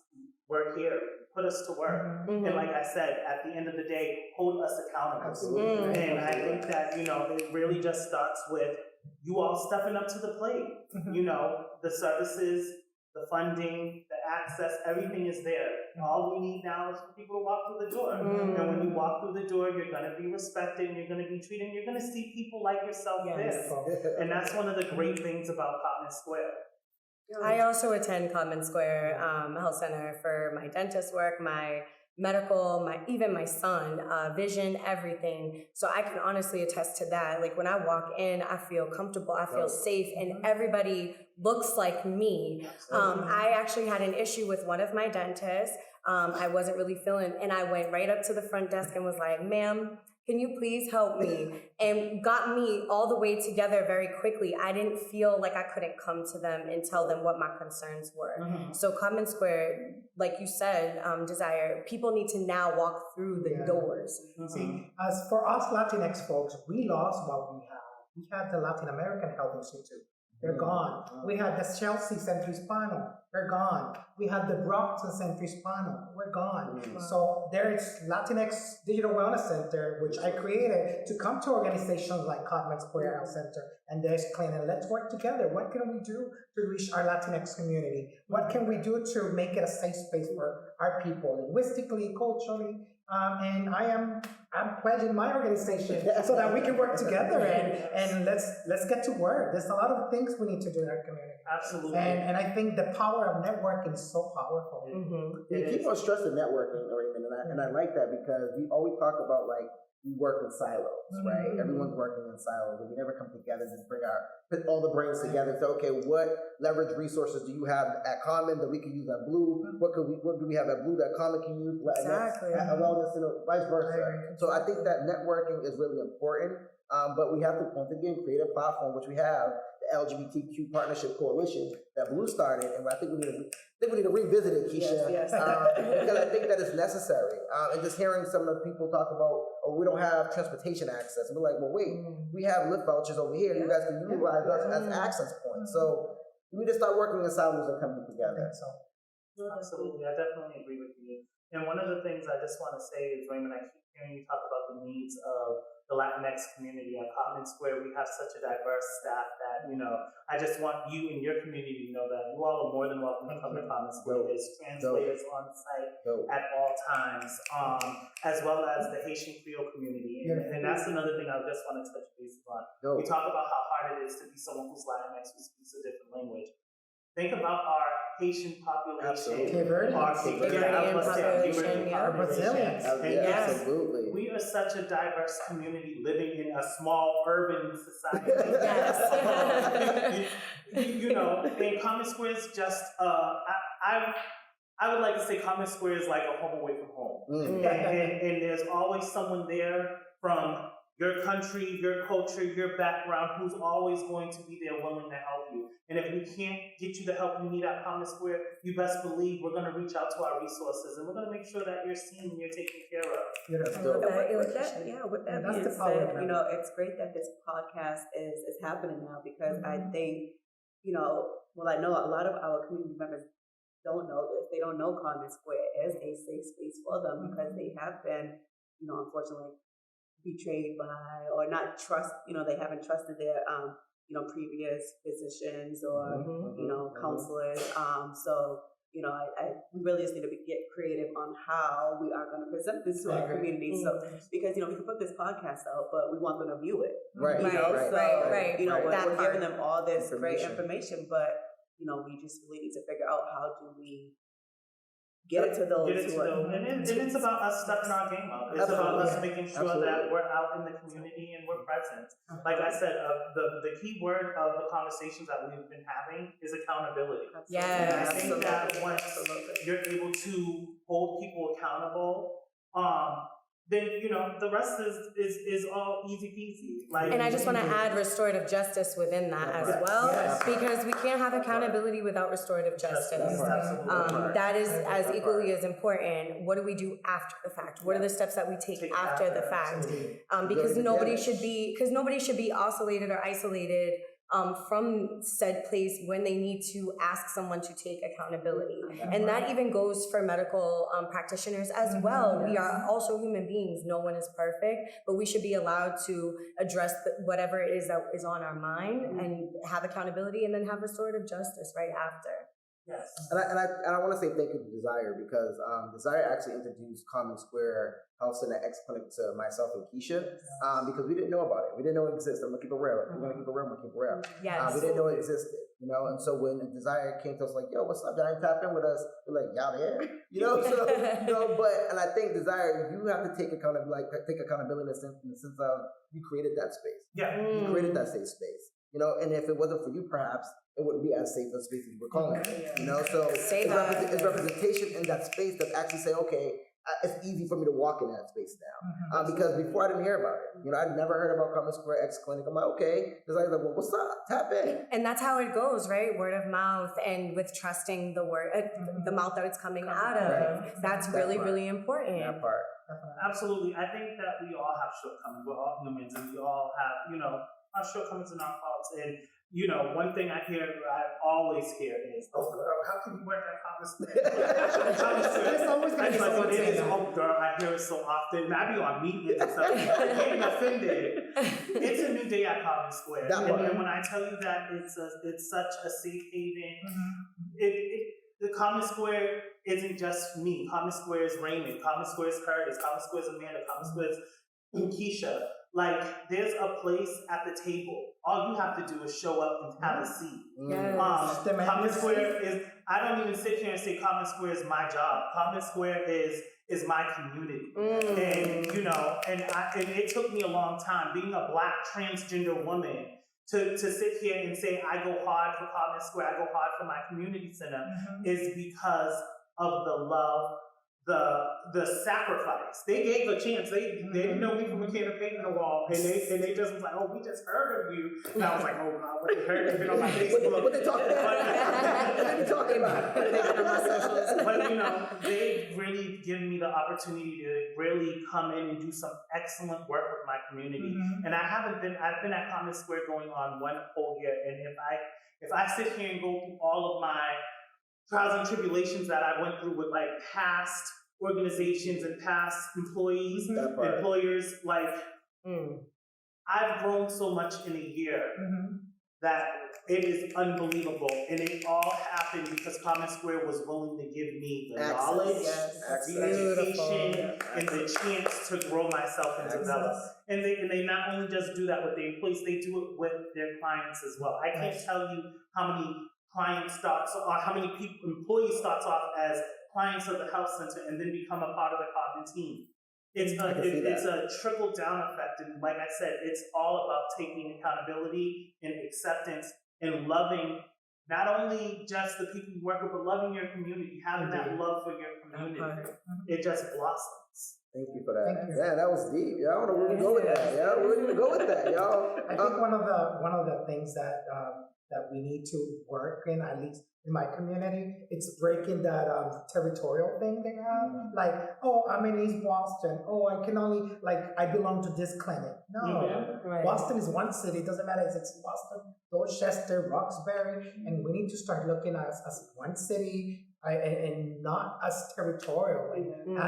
work here put us to work. And like I said, at the end of the day, hold us accountable. And I think that, it really just starts with you all stepping up to the plate. The services, the funding, the access, everything is there. All we need now is for people to walk through the door. And when you walk through the door, you're going to be respected, and you're going to be treated, and you're going to see people like yourself there. And that's one of the great things about Codman Square. I also attend Codman Square Health Center for my dentist work, my medical, even my son, vision, everything. So I can honestly attest to that. Like when I walk in, I feel comfortable, I feel safe, and everybody looks like me. I actually had an issue with one of my dentists. I wasn't really feeling, and I went right up to the front desk and was like, "Ma'am, can you please help me?" And got me all the way together very quickly. I didn't feel like I couldn't come to them and tell them what my concerns were. So Codman Square, like you said, Desire, people need to now walk through the doors. See, as for us Latinx folks, we lost what we had. We had the Latin American Health Institute. They're gone. We had the Chelsea Centro Hispano. They're gone. We had the Brockton Centro Hispano. We're gone. So there is Latinx Digital Wellness Center, which I created to come to organizations like Codman Square Health Center and there's Clan, and let's work together. What can we do to reach our Latinx community? What can we do to make it a safe space for our people, linguistically, culturally? And I'm pledging my organization so that we can work together and let's get to work. There's a lot of things we need to do in our community. Absolutely. And I think the power of networking is so powerful. You keep on stressing networking, Raymond, and I like that because we always talk about like we work in silos, right? Everyone's working in silos, and we never come together and put all the brains together and say, okay, what leverage resources do you have at Codman that we can use at Blue? What do we have at Blue that Codman can use at Wellness, vice versa? So I think that networking is really important, but we have to once again create a platform, which we have, the LGBTQ Partnership Coalition that Blue started, and I think we need to revisit it, Keisha, because I think that is necessary. And just hearing some of the people talk about, we don't have transportation access, and we're like, well, wait, we have Lyft vouchers over here. You guys can utilize us as access points. So we need to start working in silos and coming together. Absolutely, I definitely agree with you. And one of the things I just want to say is, Raymond, I keep hearing you talk about the needs of the Latinx community. At Codman Square, we have such a diverse staff that, I just want you and your community to know that you all are more than welcome to come to Codman Square. There's translators on site at all times, as well as the Haitian Creole community. And that's another thing I just want to touch base on. We talk about how hard it is to be someone who's Latinx who speaks a different language. Think about our Haitian population, our population, our Brazilians. Absolutely. We are such a diverse community living in a small urban society. And Codman Square is just, I would like to say Codman Square is like a home away from home. And there's always someone there from your country, your culture, your background, who's always going to be there willing to help you. And if we can't get you the help you need at Codman Square, you best believe we're going to reach out to our resources and we're going to make sure that you're seen and you're taken care of. With that being said, it's great that this podcast is happening now because I think, I know a lot of our community members don't know this. They don't know Codman Square is a safe space for them because they have been, unfortunately, betrayed by or not trust, they haven't trusted their, previous physicians or, counselors. So, we really just need to get creative on how we are going to present this to our community. So, because, we can put this podcast out, but we want them to view it. Right. We're giving them all this great information, but, we just really need to figure out how do we get it to those and it's about us stepping our game up. It's about us making sure that we're out in the community and we're present. Like I said, the key word of the conversations that we've been having is accountability. Yes. And I think that once you're able to hold people accountable, then the rest is all easy peasy. And I just want to add restorative justice within that as well, because we can't have accountability without restorative justice. That is as equally as important. What do we do after the fact? What are the steps that we take after the fact? Because nobody should be oscillated or isolated from said place when they need to ask someone to take accountability. And that even goes for medical practitioners as well. We are also human beings. No one is perfect, but we should be allowed to address whatever it is that is on our mind and have accountability and then have restorative justice right after. Yes. And I want to say thank you to Desire, because Desire actually introduced Common Square Health Center X Clinic to myself and Keisha, because we didn't know about it. We didn't know it existed. I'm going to keep it real. We're going to keep it real. We're going to keep it real. Yes. We didn't know it existed, And so when Desire came to us like, yo, what's up, y'all? Tap in with us. We're like, y'all there? And I think Desire, you have to take accountability in the sense of you created that space. Yeah. You created that safe space. And if it wasn't for you, perhaps it wouldn't be as safe a space as we're calling it. So it's representation in that space that actually say, okay, it's easy for me to walk in that space now. Because before I didn't hear about it. I'd never heard about Common Square X Clinic. I'm like, okay. Because I was like, well, what's up? Tap in. And that's how it goes, right? Word of mouth, and with trusting the word, the mouth that it's coming out of. That's really, really important. That part. Absolutely. I think that we all have shortcomings. We're all humans, and we all have, our shortcomings and our faults. And one thing I always hear is, "Oh, girl, how can you work at Common Square?" It's always going to be someone saying that. "Oh, girl," I hear it so often. And I be on meetings and stuff, getting offended. It's a new day at Common Square, and when I tell you that it's such a safe haven, the Common Square isn't just me. Common Square is Raymond. Common Square is Curtis. Common Square is Amanda. Common Square is Keisha. Like, there's a place at the table. All you have to do is show up and have a seat. Yes. Common Square is, I don't even sit here and say Common Square is my job. Common Square is my community. And, and it took me a long time, being a Black transgender woman, to sit here and say, I go hard for Common Square, I go hard for my community center, is because of the love, the sacrifice. They gave a chance. They didn't know me from a can of paint in the wall, and they just was like, "Oh, we just heard of you." And I was like, "Oh no, what they heard has been on my Facebook." What they talking about? What they talking about? But they've really given me the opportunity to really come in and do some excellent work with my community. And I've been at Common Square going on 1 whole year, and if I sit here and go through all of my trials and tribulations that I went through with past organizations and past employees, employers, I've grown so much in a year that it is unbelievable. And it all happened because Common Square was willing to give me the knowledge, the education, and the chance to grow myself and develop. And they not only just do that with their employees, they do it with their clients as well. I can't tell you how many client starts, or how many employees starts off as clients of the health center and then become a part of the Codman team. It's a trickle down effect, and like I said, it's all about taking accountability and acceptance and loving not only just the people you work with, but loving your community, having that love for your community. It just blossoms. Thank you for that. Yeah, that was deep. Y'all, I don't know where to go with that. Yeah, where to go with that, y'all? I think one of the things that we need to work in, at least in my community, it's breaking that territorial thing they have. Like, oh, I'm in East Boston. Oh, I can only, I belong to this clinic. No, Boston is one city. It doesn't matter if it's Boston, Dorchester, Roxbury, and we need to start looking at us as one city and not as territorial.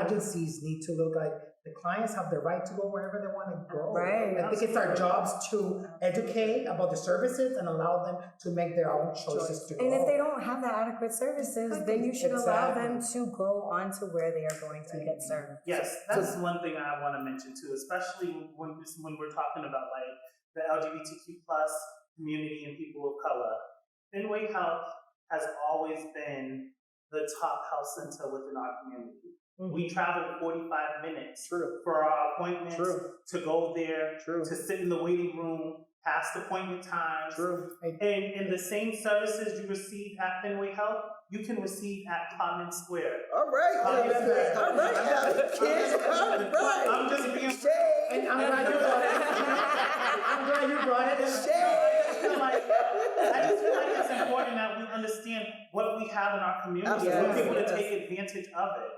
Agencies need to look like the clients have the right to go wherever they want to go. Right. I think it's our jobs to educate about the services and allow them to make their own choices to go. And if they don't have the adequate services, then you should allow them to go on to where they are going to get served. Yes, that's one thing I want to mention too, especially when we're talking about like the LGBTQ plus community and people of color. Fenway Health has always been the top health center within our community. We travel 45 minutes for our appointments, to go there, to sit in the waiting room, past appointment times. And the same services you receive at Fenway Health, you can receive at Codman Square. All right. All right. I'm just being And I'm glad you brought it. I'm glad you brought it. I just feel like it's important that we understand what we have in our community. We want people to take advantage of it.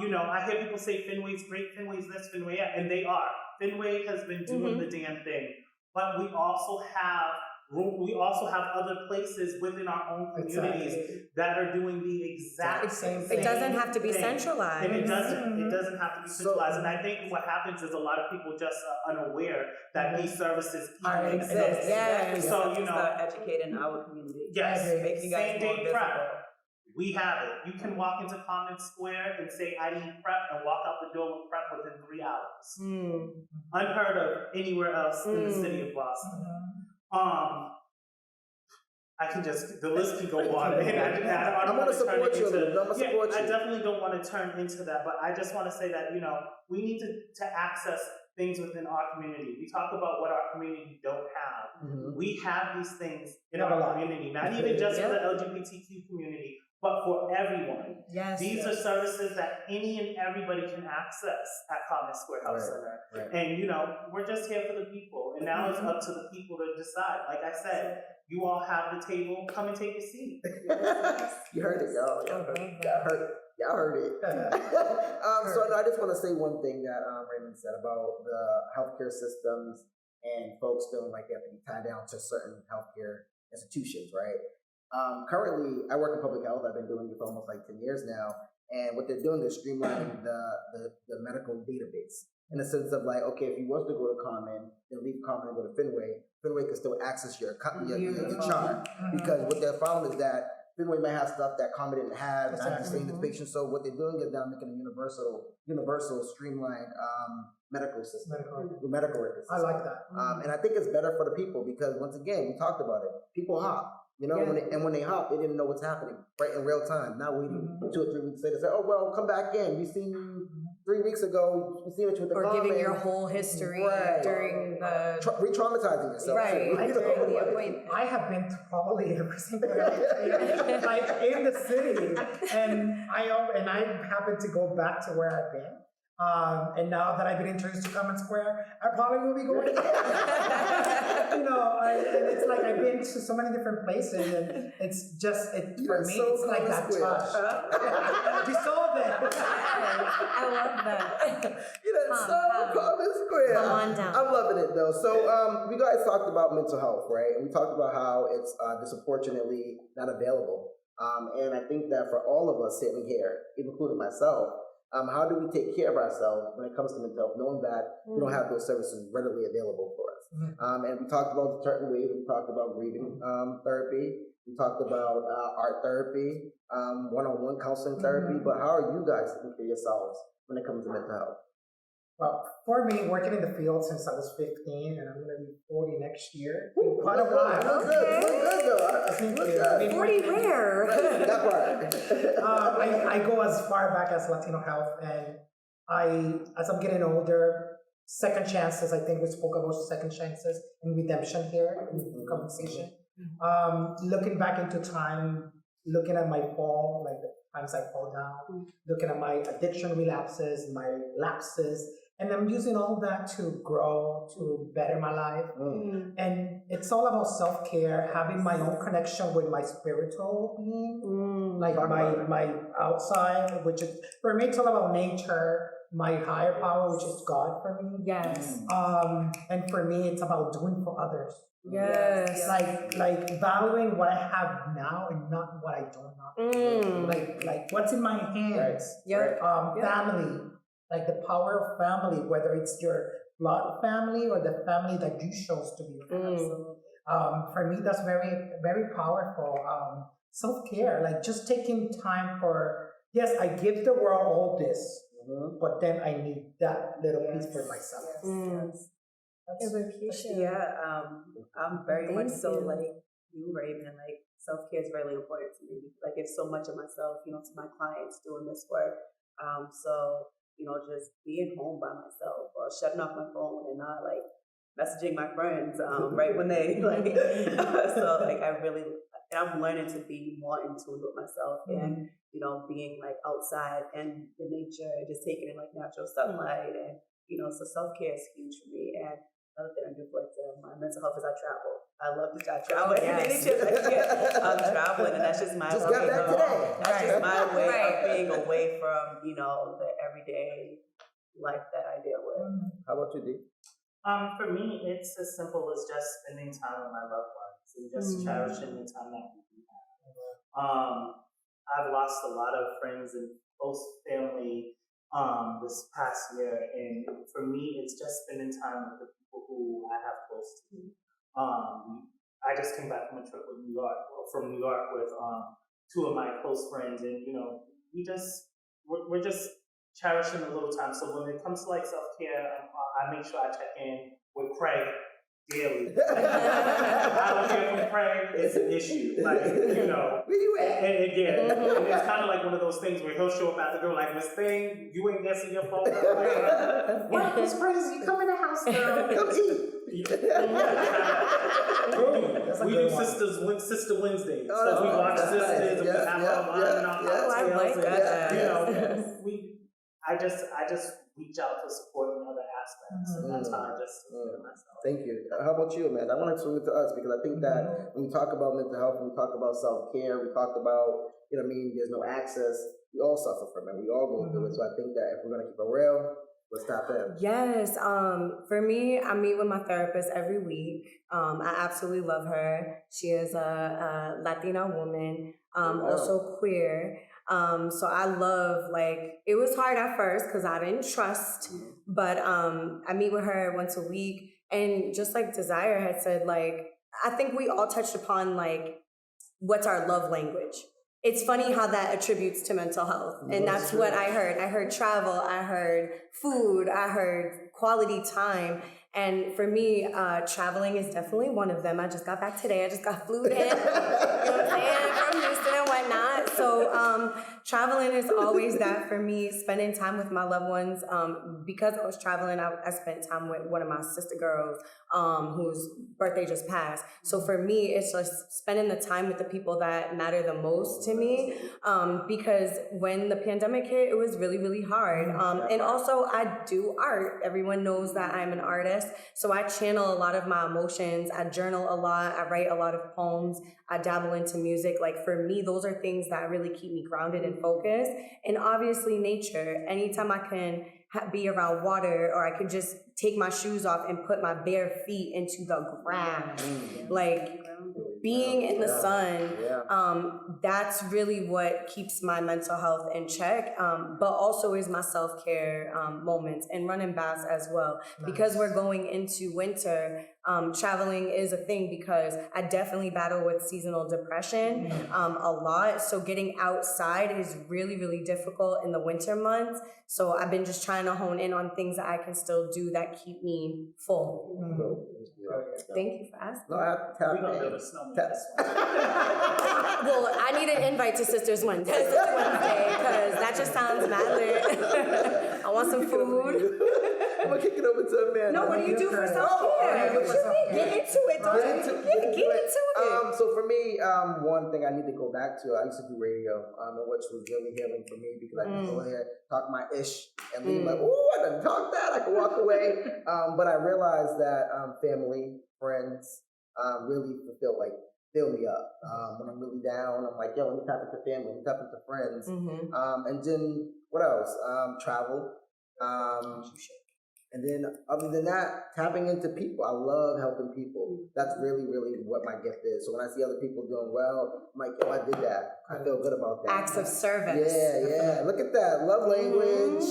You know, I hear people say Fenway's great, Fenway's this, Fenway that, and they are. Fenway has been doing the damn thing. But we also have other places within our own communities that are doing the exact same thing. It doesn't have to be centralized. And it doesn't have to be centralized. And I think what happens is a lot of people just are unaware that these services even exist. Exactly. So, you know, start educating our community. Yes, making guys same more day visible. prep. We have it. You can walk into Codman Square and say, I need prep, and walk out the door with prep within 3 hours. Unheard of anywhere else in the city of Boston. I can just, the list can go on. I'm going to support you. I definitely don't want to turn into that, but I just want to say that, you know, we need to access things within our community. We talk about what our community don't have. We have these things in our community, not even just for the LGBTQ community, but for everyone. These are services that any and everybody can access at Codman Square Health Center. And, you know, we're just here for the people. And now it's up to the people to decide. Like I said, you all have the table. Come and take a seat. You heard it, y'all. Y'all heard it. So I just want to say one thing that Raymond said about the healthcare systems and folks feeling like they have to be tied down to certain healthcare institutions, right? Currently, I work in public health. I've been doing it for almost like 10 years now. And what they're doing is streamlining the medical database in the sense of like, okay, if you want to go to Codman, then leave Codman and go to Fenway. Fenway can still access your chart because what they're found is that Fenway might have stuff that Codman didn't have, and I'm seeing the patient. So what they're doing is now making a universal streamlined medical system, medical record system. I like that. And I think it's better for the people because once again, we talked about it. People hop. You know, when they hop, they didn't know what's happening right in real time. Not waiting 2 or 3 weeks later. Say, oh well, come back in. We seen you 3 weeks ago. We seen you with the or giving your whole history during the re-traumatizing yourself. During the appointment. I have been to probably every single like in the city, and I happen to go back to where I've been. And now that I've been introduced to Codman Square, I probably will be going again. You know, and it's like I've been to so many different places, and it's just for me, it's like that touch. We saw that. I love that. Codman Square. Come on down. I'm loving it though. So, we guys talked about mental health, right? And we talked about how it's disproportionately not available. And I think that for all of us sitting here, including myself. How do we take care of ourselves when it comes to mental health, knowing that we don't have those services readily available for us? And we talked about certain ways. We talked about grieving therapy. We talked about art therapy, one-on-one counseling therapy. But how are you guys taking care of yourselves when it comes to mental health? Well, for me, working in the field since I was 15, and I'm going to be 40 next year. Quite a while. Good. 40 where? That part. I go as far back as Latino Health, and as I'm getting older, second chances, I think we spoke about second chances and redemption here in the conversation. Looking back into time, looking at my fall, like the times I fall down, looking at my addiction relapses, my lapses, and I'm using all that to grow, to better my life. And it's all about self-care, having my own connection with my spiritual being, like my outside, which is, for me, it's all about nature, my higher power, which is God for me. Yes. And for me, it's about doing for others. Yes. Like valuing what I have now and not what I don't have. Like what's in my hands. Right. Family, Like the power of family, whether it's your blood family or the family that you chose to be your family. For me, that's very, very powerful. Self-care, like just taking time for, yes, I give the world all this, but then I need that little piece for myself. I'm very much so like you, Raven. Like self-care is really important to me. Like it's so much of myself, you know, to my clients doing this work. So, you know, just being home by myself or shutting off my phone and not like messaging my friends right when they like. So like I'm learning to be more in tune with myself and, you know, being like outside and the nature, just taking in like natural sunlight and, you know, so self-care is huge for me. And another thing I do for my mental health is I travel. I love to travel. Any chance I can get, I'm traveling, and that's just my just got back today. That's just my way of being away from, you know, the everyday life that I deal with. How about you, D? For me, it's as simple as just spending time with my loved ones and just cherishing the time that we do have. I've lost a lot of friends and close family this past year, and for me, it's just spending time with the people who I have close to me. I just came back from a trip with New York with two of my close friends, and you know, we're just cherishing a little time. So when it comes to like self-care, I make sure I check in with Craig daily. I don't hear from Craig, it's an issue. Like, you know, where you at? And it's kind of like one of those things where he'll show up at the door like, Miss Thing, you ain't answering your phone. Like, what? It's crazy. Come in the house, girl. Come eat. We do Sister Wednesdays. So we watch Sisters and we have our wine and our cocktails. You know, I just reach out to support in other aspects. And that's how I just feel myself. Thank you. How about you, Amanda? I want to swing it to us because I think that when we talk about mental health, when we talk about self-care, we talked about, you know what I mean, there's no access. We all suffer from it. We all go through it. So I think that if we're going to keep it real, let's tap in. Yes. For me, I meet with my therapist every week. I absolutely love her. She is a Latina woman, also queer. So I love, like, it was hard at first because I didn't trust, but I meet with her once a week. And just like Desire had said, like, I think we all touched upon, like, what's our love language. It's funny how that attributes to mental health. And that's what I heard. I heard travel, I heard food, I heard quality time. And for me, traveling is definitely one of them. I just got back today. I just got flued in, you know what I'm saying, from Houston and whatnot. So traveling is always that for me, spending time with my loved ones. Because I was traveling, I spent time with one of my sister girls whose birthday just passed. So for me, it's just spending the time with the people that matter the most to me. Because when the pandemic hit, it was really, really hard. And also, I do art. Everyone knows that I'm an artist. So I channel a lot of my emotions. I journal a lot. I write a lot of poems. I dabble into music. Like for me, those are things that really keep me grounded and focused. And obviously nature. Anytime I can be around water, or I could just take my shoes off and put my bare feet into the grass, like being in the sun, that's really what keeps my mental health in check, but also is my self-care moments, and running baths as well. Because we're going into winter, traveling is a thing because I definitely battle with seasonal depression a lot. So getting outside is really, really difficult in the winter months. So I've been just trying to hone in on things that I can still do that keep me full. Thank you for asking. No, We're going to build a snowman. Well, I need an invite to Sisters Wednesday because that just sounds mad lit. I want some food. I'm going to kick it over to Amanda. No, what do you do for self-care? Get into it, don't you? Get into it. So for me, one thing I need to go back to, I used to do radio, which was really healing for me because I can go ahead, talk my ish, and leave like, ooh, I done talk that, I can walk away. But I realized that family, friends, really fill me up. When I'm really down, I'm like, yo, let me tap into family, let me tap into friends. And then what else? Travel. And then other than that, tapping into people. I love helping people. That's really, really what my gift is. So when I see other people doing well, I'm like, oh, I did that. I feel good about that. Acts of service. Yeah. Look at that. Love language.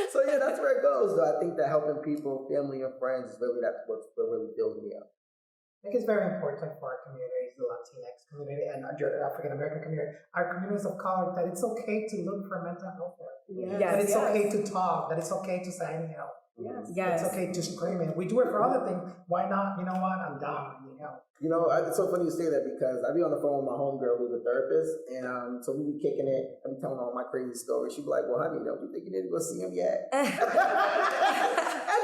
So yeah, that's where it goes. Though I think that helping people, family and friends, is really what really fills me up. I think it's very important for our communities, the Latinx community and our African American community, our communities of color, that it's okay to look for mental health care. Yes. That it's okay to talk, that it's okay to say I need help. Yes. It's okay to scream it. We do it for other things. Why not? You know what? I'm down. I need help. You know, it's so funny you say that because I be on the phone with my homegirl who's a therapist, and so we be kicking it. I be telling all my crazy stories. She be like, "Well, honey, don't you think you need to go see him yet?" I'm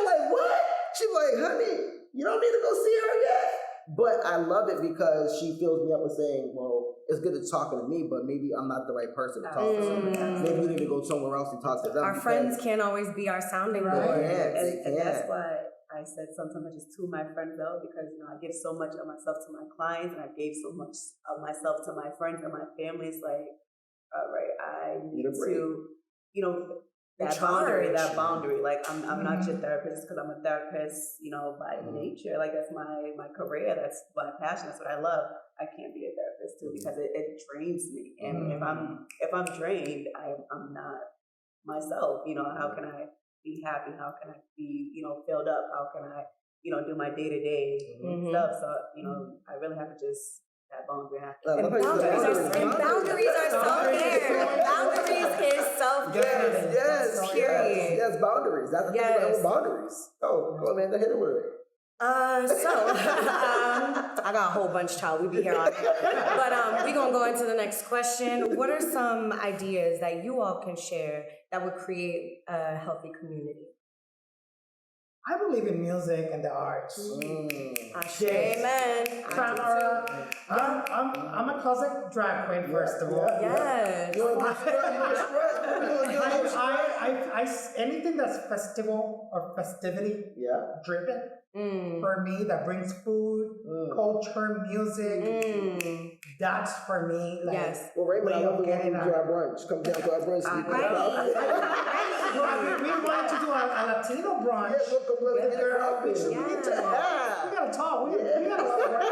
like, "What?" She be like, "Honey, you don't need to go see her yet." But I love it because she fills me up with saying, well, it's good to talking to me, but maybe I'm not the right person to talk to. Maybe we need to go somewhere else and talk to them. Our friends can't always be our sounding board. And that's why I said sometimes I just tune my friends out, because, you know, I give so much of myself to my clients and I gave so much of myself to my friends and my family. It's like, all right, I need to, you know, that boundary. Like I'm not your therapist because I'm a therapist, you know, by nature. Like that's my career, that's my passion, that's what I love. I can't be a therapist too because it drains me. And if I'm drained, I'm not myself. You know, how can I be happy? How can I be, you know, filled up? How can I, you know, do my day-to-day stuff? So, you know, I really have to just that boundary. Boundaries are self-care. Boundaries is self-care. Yes. Period. Yes, boundaries. That's the thing about boundaries. Oh, go Amanda, hit it with it. I got a whole bunch, child. We be here all day. But we're going to go into the next question. What are some ideas that you all can share that would create a healthy community? I believe in music and the arts. Amen. I'm a closet drag queen, first of all. Yes. Anything that's festival or festivity driven, for me, that brings food, culture, music, that's for me. Like, yes. Well, Raymond, I love the one to our brunch. Come down to our brunch. We wanted to do a Latino brunch. We gotta talk. We gotta work.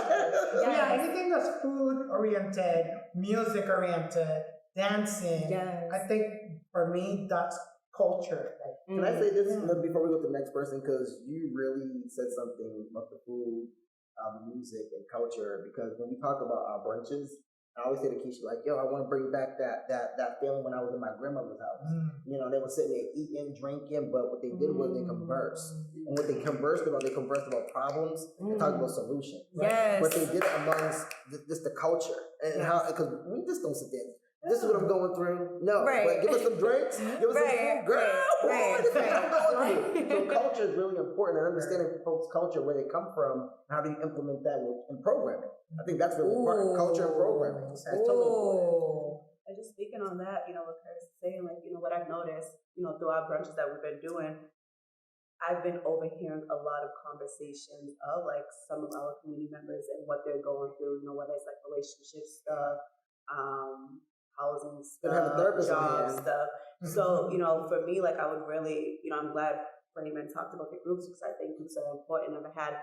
Yeah, anything that's food oriented, music oriented, dancing. Yes. I think for me that's culture. Can I say this before we go to the next person? Because you really said something about the food, music, and culture. Because when we talk about our brunches, I always say to Keisha, like, yo, I want to bring back that feeling when I was in my grandmother's house. You know, they were sitting there eating, drinking, but what they did was they conversed. And what they conversed about problems and talked about solutions. Right? Yes. But they did it amongst just the culture. And how, because we just don't sit there. This is what I'm going through. No, but give us some drinks. Give us some food. Girl, boy, this is what I'm going through. So culture is really important, and understanding folks' culture, where they come from, and how do you implement that in programming. I think that's really important. Culture and programming. That's totally important. And just speaking on that, you know, what Curtis is saying, like, you know, what I've noticed, you know, through our brunches that we've been doing, I've been overhearing a lot of conversations of like some of our community members and what they're going through, you know, whether it's like relationship stuff, housing stuff, job stuff. So, you know, for me, like I would really, you know, I'm glad Raymond talked about the groups because I think groups are important. I've had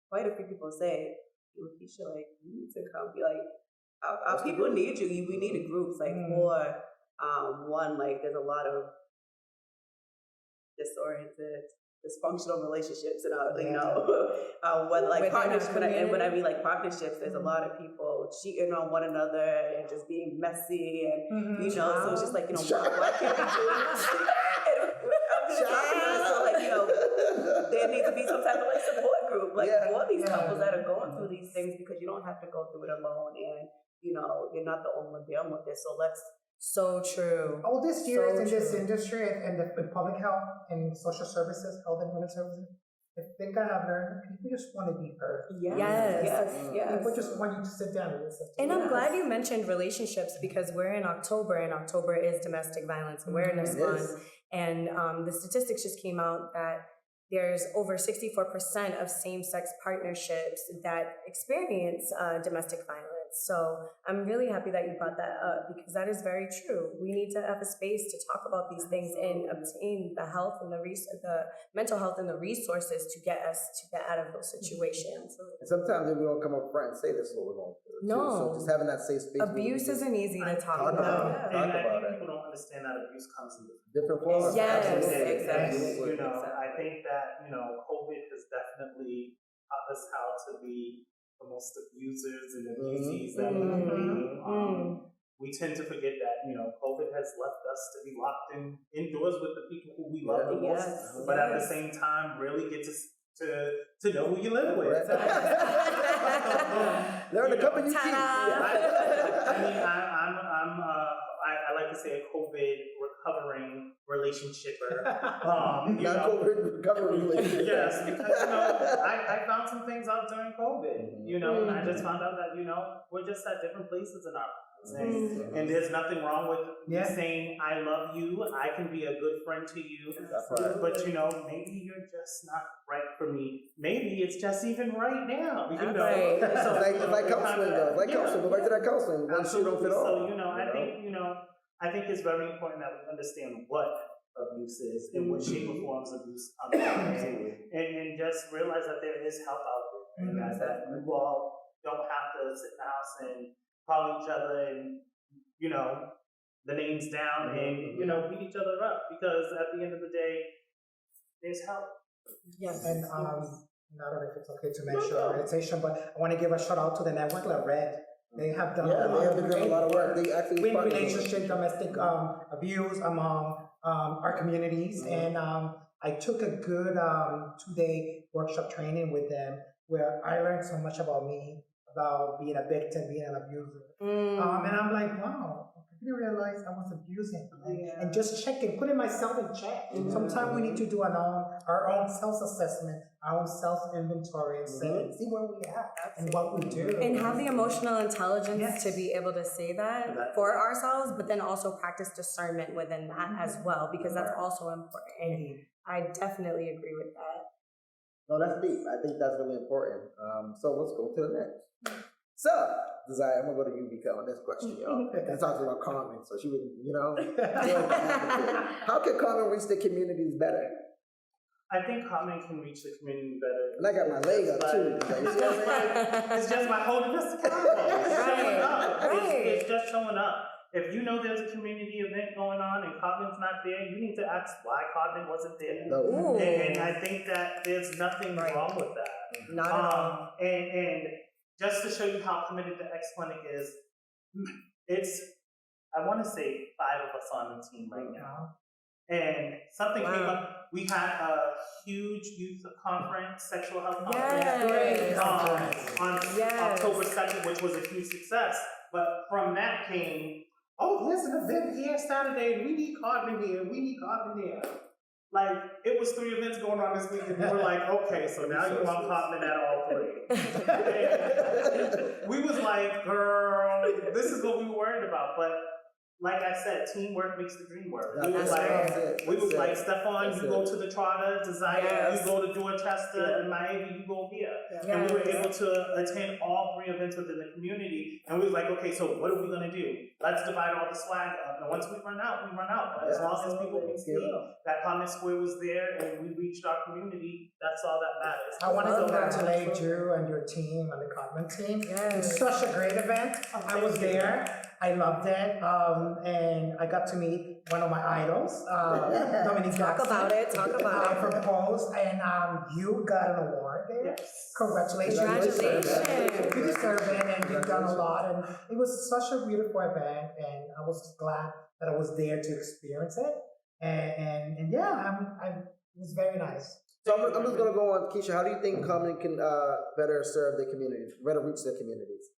quite a few people say, Keisha, like, you need to come. Be like, our people need you. We need a groups. Like, for one, like, there's a lot of disoriented, dysfunctional relationships, and you know, like partnerships. When I mean like partnerships, there's a lot of people cheating on one another and just being messy, and you know, so it's just like, you know, why can't we do it? So like, you know, there needs to be some type of like support group, like for these couples that are going through these things, because you don't have to go through it alone, and you know, you're not the only one dealing with this. So let's. So true. All these years in this industry and in public health and social services, health and human services, I think I have learned people just want to be heard. Yes. People just want you to sit down and listen. And I'm glad you mentioned relationships, because we're in October, and October is Domestic Violence Awareness Month. And the statistics just came out that there's over 64% of same-sex partnerships that experience domestic violence. So I'm really happy that you brought that up, because that is very true. We need to have a space to talk about these things and obtain the health and the mental health and the resources to get out of those situations. And sometimes we don't come up front and say this is what we're going through. No. Too. So just having that safe space. Abuse isn't easy to talk about. about. And I think people don't understand that abuse comes in different forms. Yes, exactly. I think that, COVID has definitely taught us how to be the most abusers and abusees that we can be. We tend to forget that, COVID has left us to be locked indoors with the people who we love the most, but at the same time, really get to know who you live with. Learn to come and you keep. I like to say a COVID recovering relationshipper. Not COVID recovering relationship. Yes, because I found some things out during COVID. And I just found out that we're just at different places in our lives, and there's nothing wrong with me saying I love you. I can be a good friend to you. That's right. But maybe you're just not right for me. Maybe it's just even right now. Right. So it's like counseling though. Like counseling. Go back to that counseling. Once you don't fit on. So I think it's very important that we understand what abuse is and what shape or forms abuse comes in, and just realize that there is help out there, and that we all don't have to sit in the house and call each other and the names down and beat each other up, because at the end of the day, there's help. Yes. And I don't know if it's okay to mention organization, but I want to give a shout out to the network, La Red. They have done a lot of work. They actually with relationship, domestic abuse among our communities, and I took a good 2-day workshop training with them where I learned so much about me, about being a victim, being an abuser, and I'm like, wow. I didn't realize I was abusing, and just checking, putting myself in check. Sometimes we need to do our own self-assessment, our own self-inventory, and see where we are and what we do. And have the emotional intelligence to be able to say that for ourselves, but then also practice discernment within that as well, because that's also important. And I definitely agree with that. No, that's deep. I think that's really important. So let's go to the next. So, Eziah, I'm gonna go to you on this question, y'all. I talked about Codman, so she would, how can Codman reach the communities better? I think Codman can reach the community better. And I got my leg up too. You see what I'm saying? It's just my whole investigation. It's just showing up. If you know there's a community event going on and Codman's not there, you need to ask why Codman wasn't there. And I think that there's nothing wrong with that. Not at all. And just to show you how committed the X Clinic is, I want to say 5 of us on the team right now. And something came up. We had a huge youth conference, sexual health conference on October 2nd, which was a huge success. But from that came, there's an event here Saturday, and we need Codman here, we need Codman here. Like, it was 3 events going on this week, and we were like, okay, so now you want Codman at all 3. We was like, girl, this is what we were worried about. But like I said, teamwork makes the dream work. We was like, Stefan, you go to the Trotter, Eziah, you go to Dorchester, and Miami, you go here. And we were able to attend all 3 events within the community. And we was like, okay, so what are we going to do? Let's divide all the swag up. And once we run out, we run out. But as long as people can see that Codman Square was there and we reached our community, that's all that matters. I want to congratulate you and your team and the Codman team. It's such a great event. I was there. I loved it. And I got to meet one of my idols, Dominique Talk about it. I proposed, and you got an award there. Yes. Congratulations. You deserve it, and you've done a lot. And it was such a beautiful event, and I was glad that I was there to experience it. And it was very nice. So I'm just going to go on, Keisha. How do you think Codman can better serve the community, better reach the communities?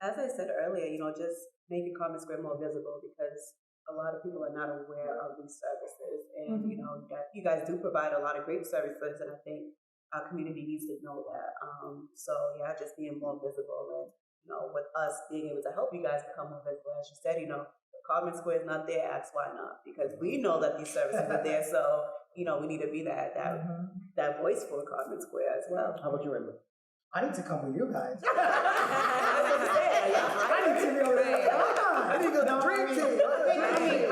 As I said earlier, just making Codman Square more visible, because a lot of people are not aware of these services, and that you guys do provide a lot of great services, and I think our community needs to know that. Just being more visible, and with us being able to help you guys become more visible, as you said, if Codman Square is not there, ask why not, because we know that these services are there, so we need to be that voice for Codman Square as well. How about you, Raymond? I need to come with you guys. I I need to realize. I need to go to dream team.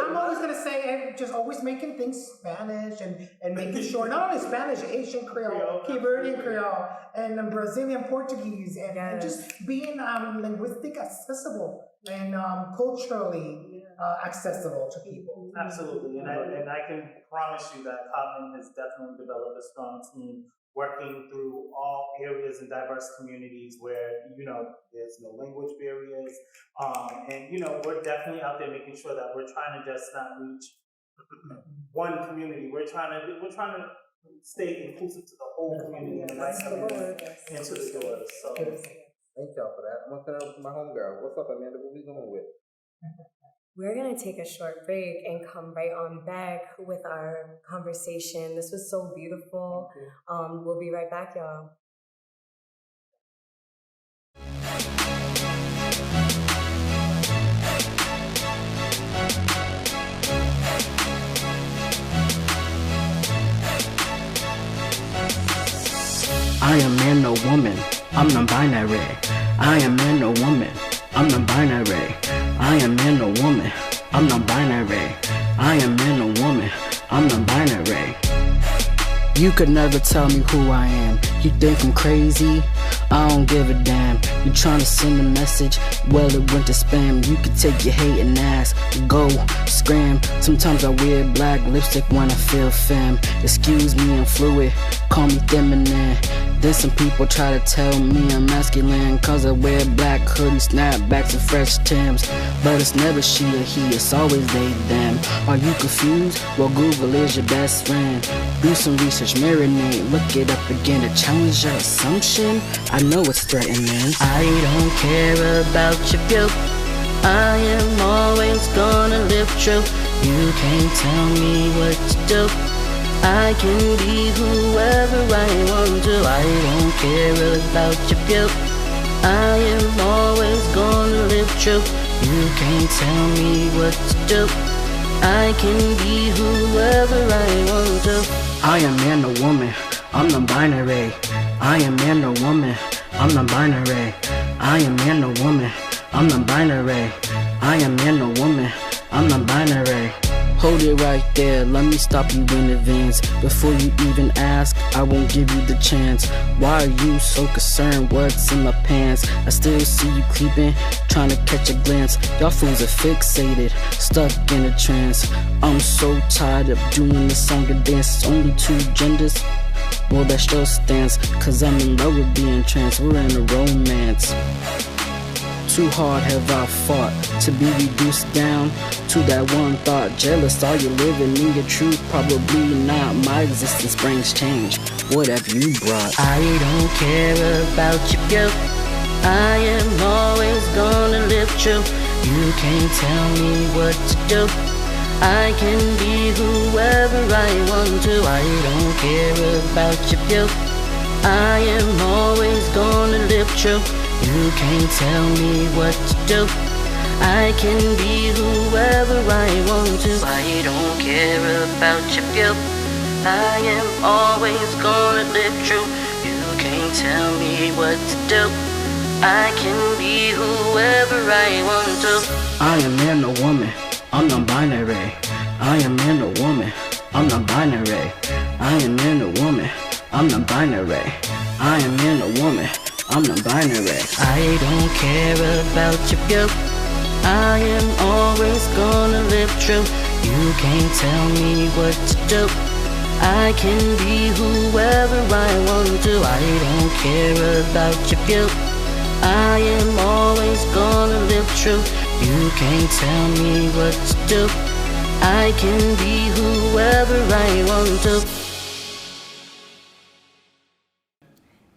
I'm always gonna say, just always making things Spanish and making sure not only Spanish, Asian Creole, Cape Verdean Creole, and Brazilian Portuguese, and just being linguistic accessible and culturally accessible to people. Absolutely, and I can promise you that Codman has definitely developed a strong team working through all areas and diverse communities where, there's no language barriers. And, we're definitely out there making sure that we're trying to just not reach one community. We're trying to stay inclusive to the whole community and invite everyone into the doors. So thank y'all for that. I'm gonna turn it over to my homegirl. What's up, Amanda? What we going with? We're going to take a short break and come right on back with our conversation. This was so beautiful. We'll be right back, y'all. I am man or woman, I'm non-binary. I am man or woman, I'm non-binary. I am man or woman, I'm non-binary. I am man or woman, I'm non-binary. You could never tell me who I am. You think I'm crazy? I don't give a damn. You tryna send a message? Well, it went to spam. You could take your hating ass, go scram. Sometimes I wear black lipstick when I feel femme. Excuse me, I'm fluid, call me feminine. Then some people try to tell me I'm masculine, cause I wear black hoodies, snapbacks, and fresh Timbs. But it's never she or he, it's always they, them. Are you confused? Well, Google is your best friend. Do some research, marinate, look it up again to challenge your assumption. I know it's threatening. I don't care about your view. I am always gonna live true. You can't tell me what to do. I can be whoever I want to. I don't care about your view. I am always gonna live true. You can't tell me what to do. I can be whoever I want to. I am man or woman, I'm non-binary. I am man or woman, I'm non-binary. I am man or woman, I'm non-binary. I am man or woman, I'm non-binary. Hold it right there, let me stop you in advance. Before you even ask, I won't give you the chance. Why are you so concerned what's in my pants? I still see you creeping, trying to catch a glance. Y'all fools are fixated, stuck in a trance. I'm so tired of doing this song and dance. It's only two genders, well that's your stance. Cause I'm in love with being trans, we're in a romance. Too hard have I fought to be reduced down to that one thought. Jealous, are you living in your truth? Probably not. My existence brings change. What have you brought? I don't care about your view. I am always gonna live true. You can't tell me what to do. I can be whoever I want to. I don't care about your view. I am always gonna live true. You can't tell me what to do. I can be whoever I want to. I don't care about your view. I am always gonna live true. You can't tell me what to do. I can be whoever I want to. I am man or woman, I'm non-binary. I am man or woman, I'm non-binary. I am man or woman, I'm non-binary. I am man or woman, I'm non-binary. I don't care about your view. I am always gonna live true. You can't tell me what to do. I can be whoever I want to. I don't care about your view. I am always gonna live true. You can't tell me what to do. I can be whoever I want to.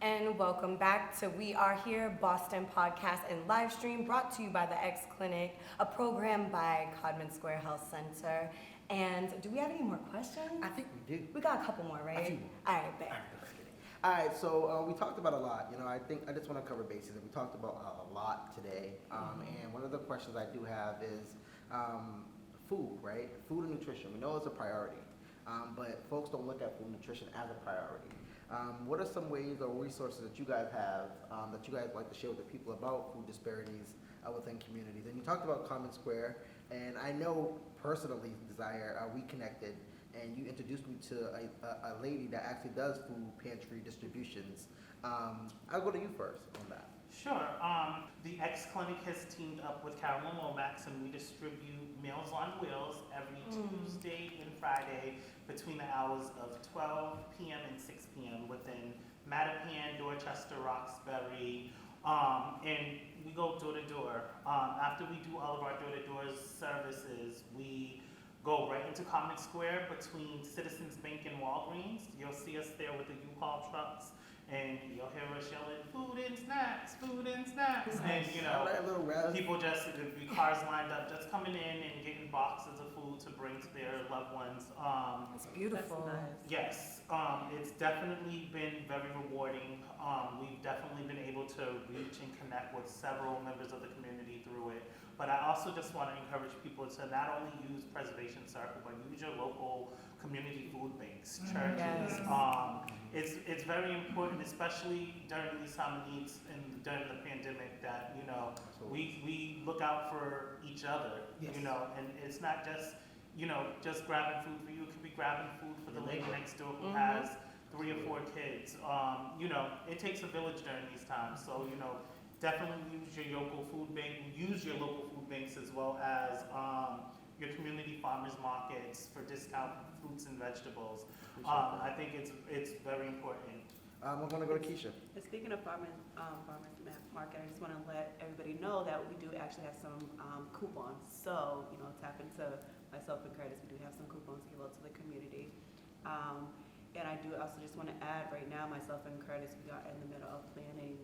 And welcome back to We Are Here, Boston Podcast and Livestream, brought to you by the X Clinic, a program by Codman Square Health Center. And do we have any more questions? I think we do. We got a couple more, right? A few more. All right, bet. All right, so we talked about a lot. I think I just want to cover bases. We talked about a lot today. And one of the questions I do have is food, right? Food and nutrition. We know it's a priority, but folks don't look at food and nutrition as a priority. What are some ways or resources that you guys have that you guys like to share with the people about food disparities within communities? And you talked about Common Square, and I know personally, Desire, we connected, and you introduced me to a lady that actually does food pantry distributions. I'll go to you first on that. Sure. The X Clinic has teamed up with Carolyn Lomax, and we distribute Meals on Wheels every Tuesday and Friday between the hours of 12 p.m. and 6 p.m. within Mattapan, Dorchester, Roxbury, and we go door to door. After we do all of our door-to-door services, we go right into Common Square between Citizens Bank and Walgreens. You'll see us there with the U-Haul trucks, and you'll hear us yelling, food and snacks, food and snacks. And, you know, people just, the cars lined up, just coming in and getting boxes of food to bring to their loved ones. It's beautiful. That's nice. Yes, it's definitely been very rewarding. We've definitely been able to reach and connect with several members of the community through it. But I also just want to encourage people to not only use Preservation Circle, but use your local community food banks, churches. Yes. It's very important, especially during these time of needs and during the pandemic, that, you know, we look out for each other, you know, and it's not just, you know, just grabbing food for you. It could be grabbing food for the lady next door who has 3 or 4 kids. You know, it takes a village during these times. So, you know, definitely use your local food bank. Use your local food banks as well as your community farmers markets for discount fruits and vegetables. I think it's very important. I'm going to go to Keisha. Speaking of farmers market, I just want to let everybody know that we do actually have some coupons. So, you know, tap into myself and Curtis. We do have some coupons to give out to the community. And I do also just want to add, right now, myself and Curtis, we are in the middle of planning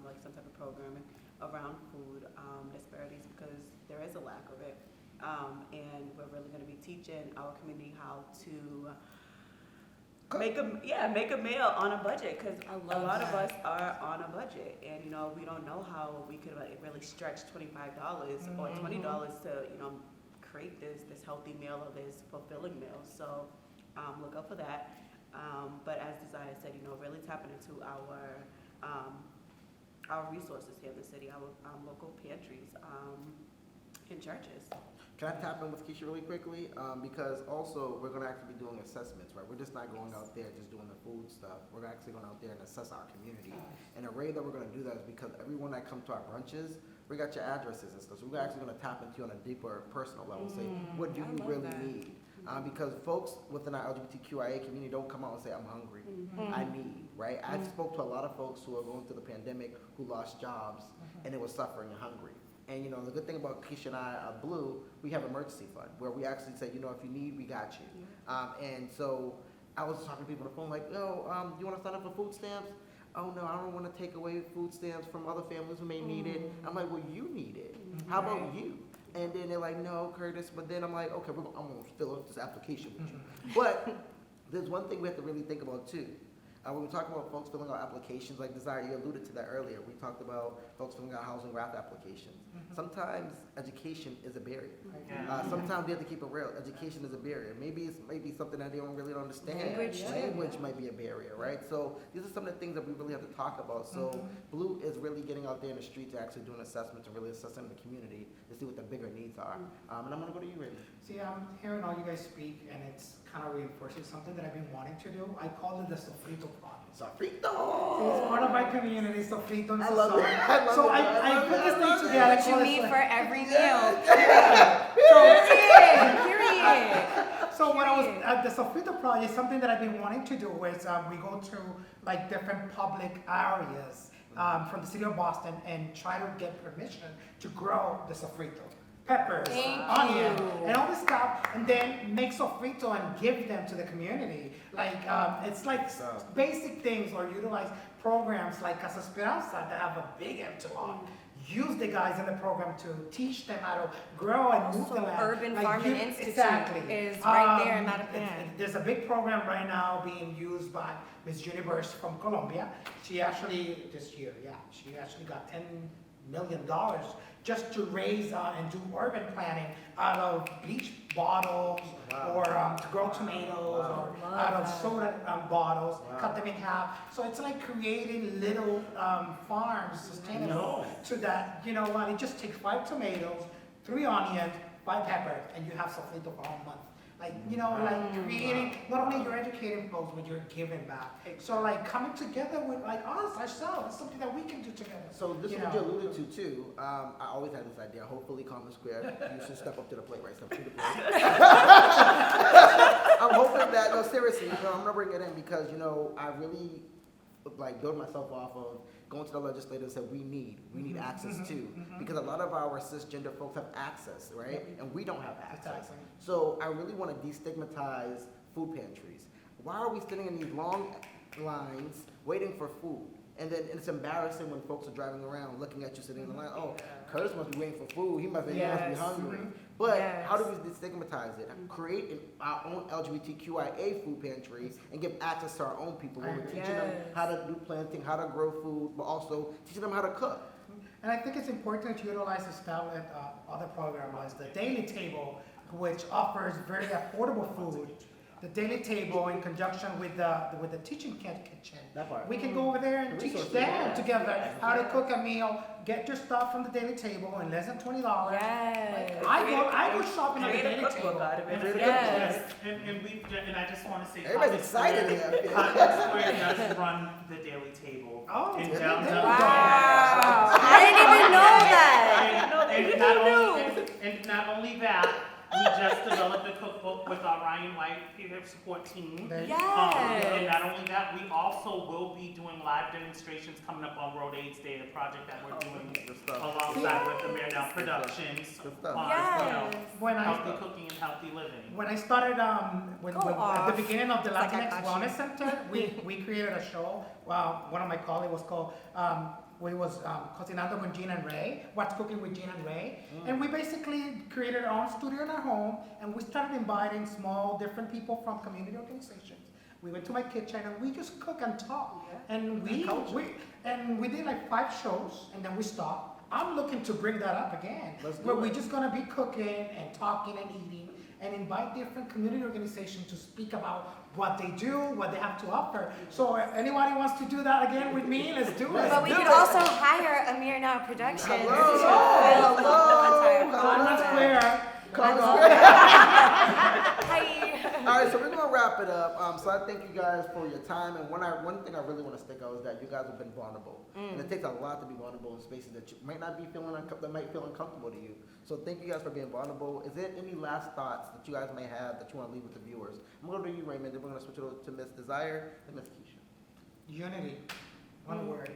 like some type of programming around food disparities, because there is a lack of it. And we're really going to be teaching our community how to make a meal on a budget, because a lot of us are on a budget, and, you know, we don't know how we could like really stretch $25 or $20 to, you know, create this healthy meal or this fulfilling meal. So look out for that. But as Desire said, you know, really tapping into our resources here in the city, our local pantries and churches. Can I tap in with Keisha really quickly? Because also we're going to actually be doing assessments, right? We're just not going out there just doing the food stuff. We're actually going out there and assess our community. And the way that we're going to do that is because everyone that comes to our brunches, we got your addresses and stuff. So we're actually going to tap into you on a deeper personal level and say, what do you really need? Because folks within our LGBTQIA community don't come out and say, I'm hungry, I need, right? I spoke to a lot of folks who are going through the pandemic who lost jobs and they were suffering and hungry. And, you know, the good thing about Keisha and I, Blue, we have emergency fund where we actually say, you know, if you need, we got you. And so I was talking to people on the phone like, yo, do you want to sign up for food stamps? Oh, no, I don't want to take away food stamps from other families who may need it. I'm like, well, you need it. How about you? And then they're like, no, Curtis. But then I'm like, okay, I'm going to fill out this application with you. But there's one thing we have to really think about, too. When we talk about folks filling out applications, like Desire, you alluded to that earlier. We talked about folks filling out housing graph applications. Sometimes education is a barrier. Sometimes we have to keep it real. Education is a barrier. Maybe it's something that they don't really understand. Language might be a barrier, right? So these are some of the things that we really have to talk about. So Blue is really getting out there in the street to actually do an assessment, to really assessing the community to see what the bigger needs are. And I'm going to go to you, Raymond. See, I'm hearing all you guys speak, and it's kind of reinforcing something that I've been wanting to do. I call it the sofrito project. Sofrito! It's part of my community, sofrito. I love it. I put this thing together. What you need for every meal. Period. So when I was at the Sofrito project, something that I've been wanting to do is we go to like different public areas from the city of Boston and try to get permission to grow the sofrito. Peppers, onion, and all this stuff, and then make sofrito and give them to the community. Like, it's like basic things, or utilize programs like Casa Esperanza that have a big emphasis on. Use the guys in the program to teach them how to grow and move the land. Urban Farming Institute is right there in Mattapan. There's a big program right now being used by Miss Universe from Colombia. She actually, this year, she actually got $10 million just to raise and do urban planning out of bleach bottles or to grow tomatoes or out of soda bottles, cut them in half. So it's like creating little farms sustainable so that, you know what, it just takes 5 tomatoes, 3 onions, 5 peppers, and you have sofrito for a month. Like, you know, like creating, not only you're educating folks, but you're giving back. So like coming together with like us, ourselves, it's something that we can do together. So this is what you alluded to too. I always had this idea, hopefully Codman Square, you should step up to the plate, right? Step to the plate. I'm hoping that, no, seriously, you know, I'm gonna bring it in because, you know, I really like build myself off of going to the legislators and said we need access too, because a lot of our cisgender folks have access, right? And we don't have access. So I really want to destigmatize food pantries. Why are we sitting in these long lines waiting for food? And then it's embarrassing when folks are driving around looking at you sitting in the line. Oh, Curtis must be waiting for food. He must be hungry. But how do we destigmatize it? Create our own LGBTQIA food pantry and give access to our own people. Where we're teaching them how to do planting, how to grow food, but also teaching them how to cook. And I think it's important to utilize established other programs like the Daily Table, which offers very affordable food. The Daily Table in conjunction with the teaching kitchen. We can go over there and teach them together how to cook a meal. Get your stuff from the Daily Table in less than $20. I go shopping at the Daily Table. And I just want to say, everybody's excited here. Codman Square does run the Daily Table. Oh, in downtown. Wow! I didn't even know that. And not only that, we just developed a cookbook with our Ryan White peer support team. Yes. And not only that, we also will be doing live demonstrations coming up on World AIDS Day, a project that we're doing alongside with the Mayor Now Productions on healthy cooking and healthy living. When I started, at the beginning of the Latinx Wellness Center, we created a show. One of my colleagues was called. We was Cocinando con Gina and Ray, What's Cooking with Gina and Ray. And we basically created our own studio in our home, and we started inviting small, different people from community organizations. We went to my kitchen, and we just cook and talk. And we did like 5 shows, and then we stopped. I'm looking to bring that up again. Where we're just gonna be cooking and talking and eating, and invite different community organizations to speak about what they do, what they have to offer. So if anybody wants to do that again with me, let's do it. But we could also hire Amir Now Productions. Hello. Codman Square. Hi. All right, so we're gonna wrap it up. So I thank you guys for your time. And one thing I really want to stick out is that you guys have been vulnerable, and it takes a lot to be vulnerable in spaces that you might not be feeling that might feel uncomfortable to you. So thank you guys for being vulnerable. Is there any last thoughts that you guys may have that you want to leave with the viewers? I'm gonna go to you, Raymond. Then we're gonna switch it over to Miss Desire and Miss Keisha. Unity. One word.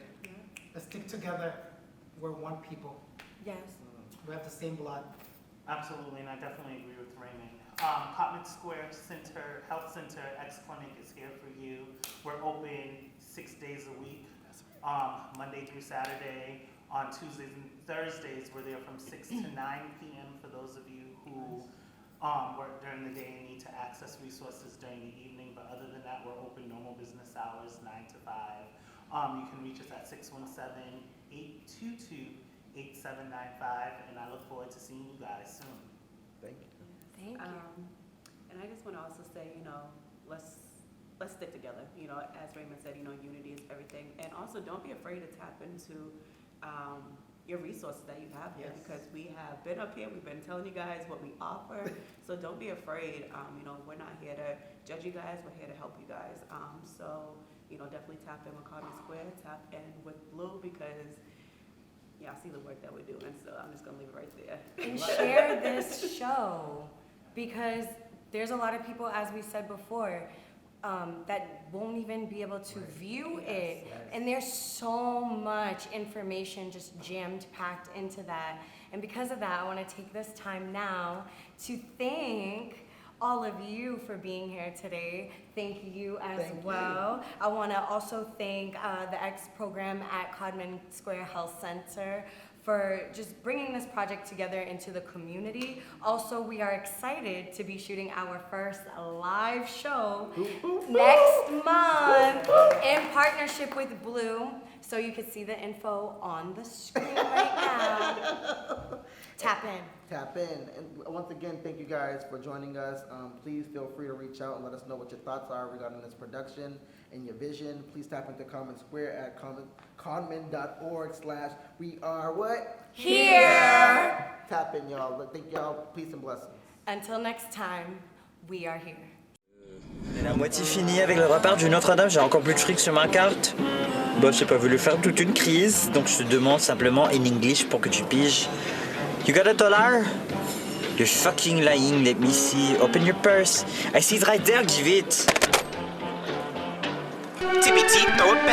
Let's stick together. We're one people. Yes. We have the same blood. Absolutely, and I definitely agree with Raymond. Codman Square Health Center X Clinic is here for you. We're open 6 days a week, Monday through Saturday. On Tuesdays and Thursdays, we're there from 6 to 9 p.m. for those of you who work during the day and need to access resources during the evening. But other than that, we're open normal business hours, 9 to 5. You can reach us at 617-822-8795, and I look forward to seeing you guys soon. Thank you. Thank you. And I just want to also say, let's stick together. As Raymond said, unity is everything. And also, don't be afraid to tap into your resources that you have here, because we have been up here, we've been telling you guys what we offer. So don't be afraid. We're not here to judge you guys, we're here to help you guys. So definitely tap in with Codman Square, tap in with Blue, because I see the work that we're doing, so I'm just gonna leave it right there. And share this show, because there's a lot of people, as we said before, that won't even be able to view it. And there's so much information just jammed packed into that. And because of that, I want to take this time now to thank all of you for being here today. Thank you as well. I want to also thank the X program at Codman Square Health Center for just bringing this project together into the community. Also, we are excited to be shooting our first live show next month in partnership with Blue. So you can see the info on the screen right now. Tap in. Tap in. And once again, thank you guys for joining us. Please feel free to reach out and let us know what your thoughts are regarding this production and your vision. Please tap into Common Square at codman.org/we-are-what? Here. Tap in, y'all. Thank y'all. Peace and blessings. Until next time, we are here. La moitié finie avec le repart du Notre-Dame, j'ai encore plus de fric sur ma carte. Bon, j'ai pas voulu faire toute une crise, donc je te demande simplement in English pour que tu piges. You got $1? You're fucking lying, let me see. Open your purse. I see it right there, give it.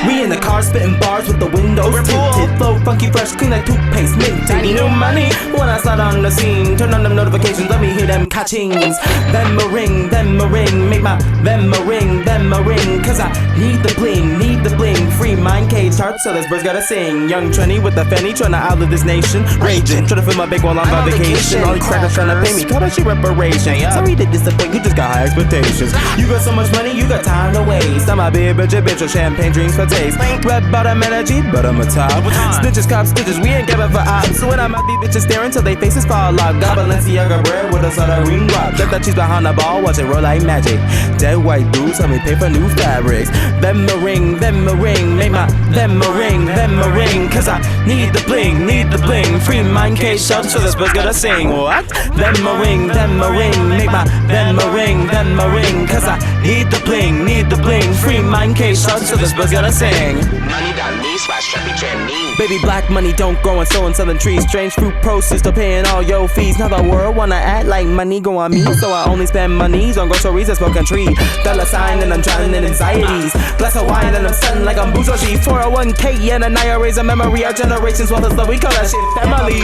We in the car spitting bars with the windows tinted. Flow funky, fresh, clean like toothpaste, mint. Tiny new money when I slide on the scene. Turn on them notifications, let me hear them catchings. Them a ring, make my them a ring. Cause I need the bling. Free mind cage heart, so this bird's gotta sing. Young Trenny with the fanny, tryna outlive this nation. Raging, tryna fill my big while I'm on vacation. All these crackers tryna pay me, call that shit reparation. Sorry to disappoint, you just got high expectations. You got so much money, you got time to waste. I'm a bitch with champagne drinks for taste. Red bottom energy, but I'm a top. Snitches, cops, stitches, we ain't giving for ops. So when I'm out, these bitches staring till they faces fall off. Got Balenciaga bread with a sort of ring rock. Let that cheese behind the ball, watch it roll like magic. Dead white dudes help me pay for new fabrics. Them a ring, make my them a ring. Cause I need the bling. Free mind cage shout, so this bird's gonna sing. What? Them a ring, make my them a ring. Cause I need the bling. Free mind cage shout, so this bird's gonna sing. Money.me/Trap Beat Tranny. Baby, black money don't grow on sowing southern trees. Strange fruit proceeds to paying all your fees. Now the world wanna act like money go on me, so I only spend monies on groceries and smoking tree. Dollar sign and I'm drowning in anxieties. Glass of wine and I'm stunting like I'm bourgeoisie. 401k and an IRA's a memory. Our generation's wealth is love, we call that shit family.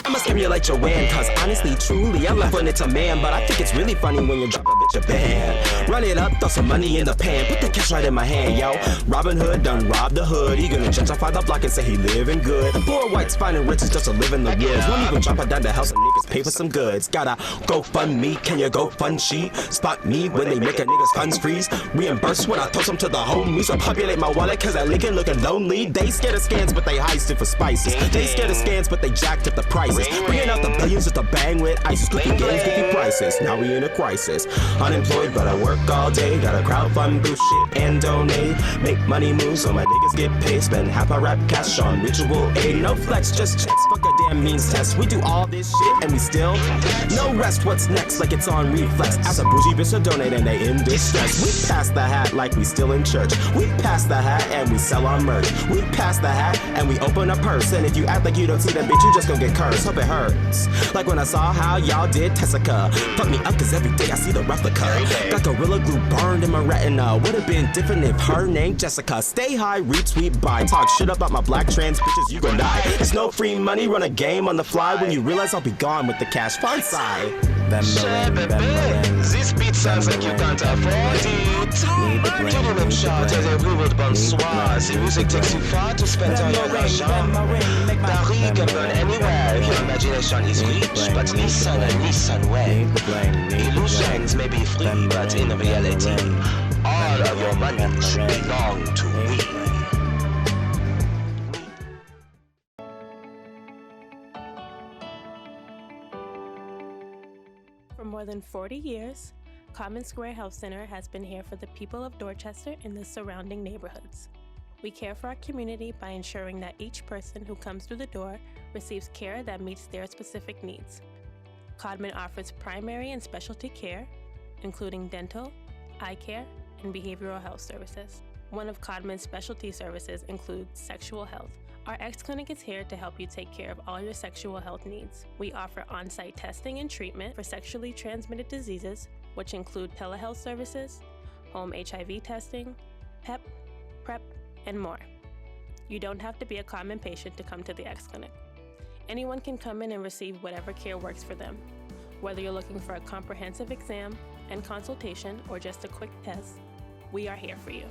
I'ma scare you like Joanne, cause honestly, truly, I'm left when it's a man. But I think it's really funny when you drop a bitch a band. Run it up, throw some money in the pan, put the cash right in my hand, yo. Robin Hood done robbed the hood, he gonna gentrify the block and say he living good. Poor whites finding riches just to live in the woods. Won't even drop her down the house and niggas pay for some goods. Gotta go fund me, can you go fund she? Spot me when they make a niggas funds freeze. Reimburse when I toss them to the homies. So populate my wallet cause that Lincoln looking lonely. They scared of scans but they heisted for spices. They scared of scans but they jacked up the prices. Bringing out the billions just to bang with ISIS. Clicking games, goofy prices. Now we in a crisis. Unemployed, but I work all day. Gotta crowdfund, do shit, and donate. Make money move so my niggas get paid. Spend half my rap cash on ritual aid. No flex, just checks. Fuck a damn means test. We do all this shit and we still no rest. What's next? Like it's on reflex. As a bougie bitch to donate and they in distress. We pass the hat like we still in church. We pass the hat and we sell our merch. We pass the hat and we open a purse. And if you act like you don't see that bitch, you just gon' get cursed. Hope it hurts. Like when I saw how y'all did Tessica. Fuck me up cause every day I see the replica. Got Gorilla Glue burned in my retina. Would've been different if her name Jessica. Stay high, retweet, buy. Talk shit about my black trans bitches, you gon' die. There's no free money, run a game on the fly. When you realize I'll be gone with the cash. Fun side. This beat sounds like you can't afford it. To the même shot, t'as des bruits de bonne soie. Si music takes you far to spend all your l'argent. Paris can burn anywhere if your imagination is rich. But listen and listen well. Illusions may be free, but in reality, all of your money should belong to we. For more than 40 years, Common Square Health Center has been here for the people of Dorchester and the surrounding neighborhoods. We care for our community by ensuring that each person who comes through the door receives care that meets their specific needs. Codman offers primary and specialty care, including dental, eye care, and behavioral health services. One of Codman's specialty services includes sexual health. Our X-Clinic is here to help you take care of all your sexual health needs. We offer on-site testing and treatment for sexually transmitted diseases, which include telehealth services, home HIV testing, PEP, PrEP, and more. You don't have to be a Codman patient to come to the X-Clinic. Anyone can come in and receive whatever care works for them. Whether you're looking for a comprehensive exam and consultation or just a quick test, we are here for you.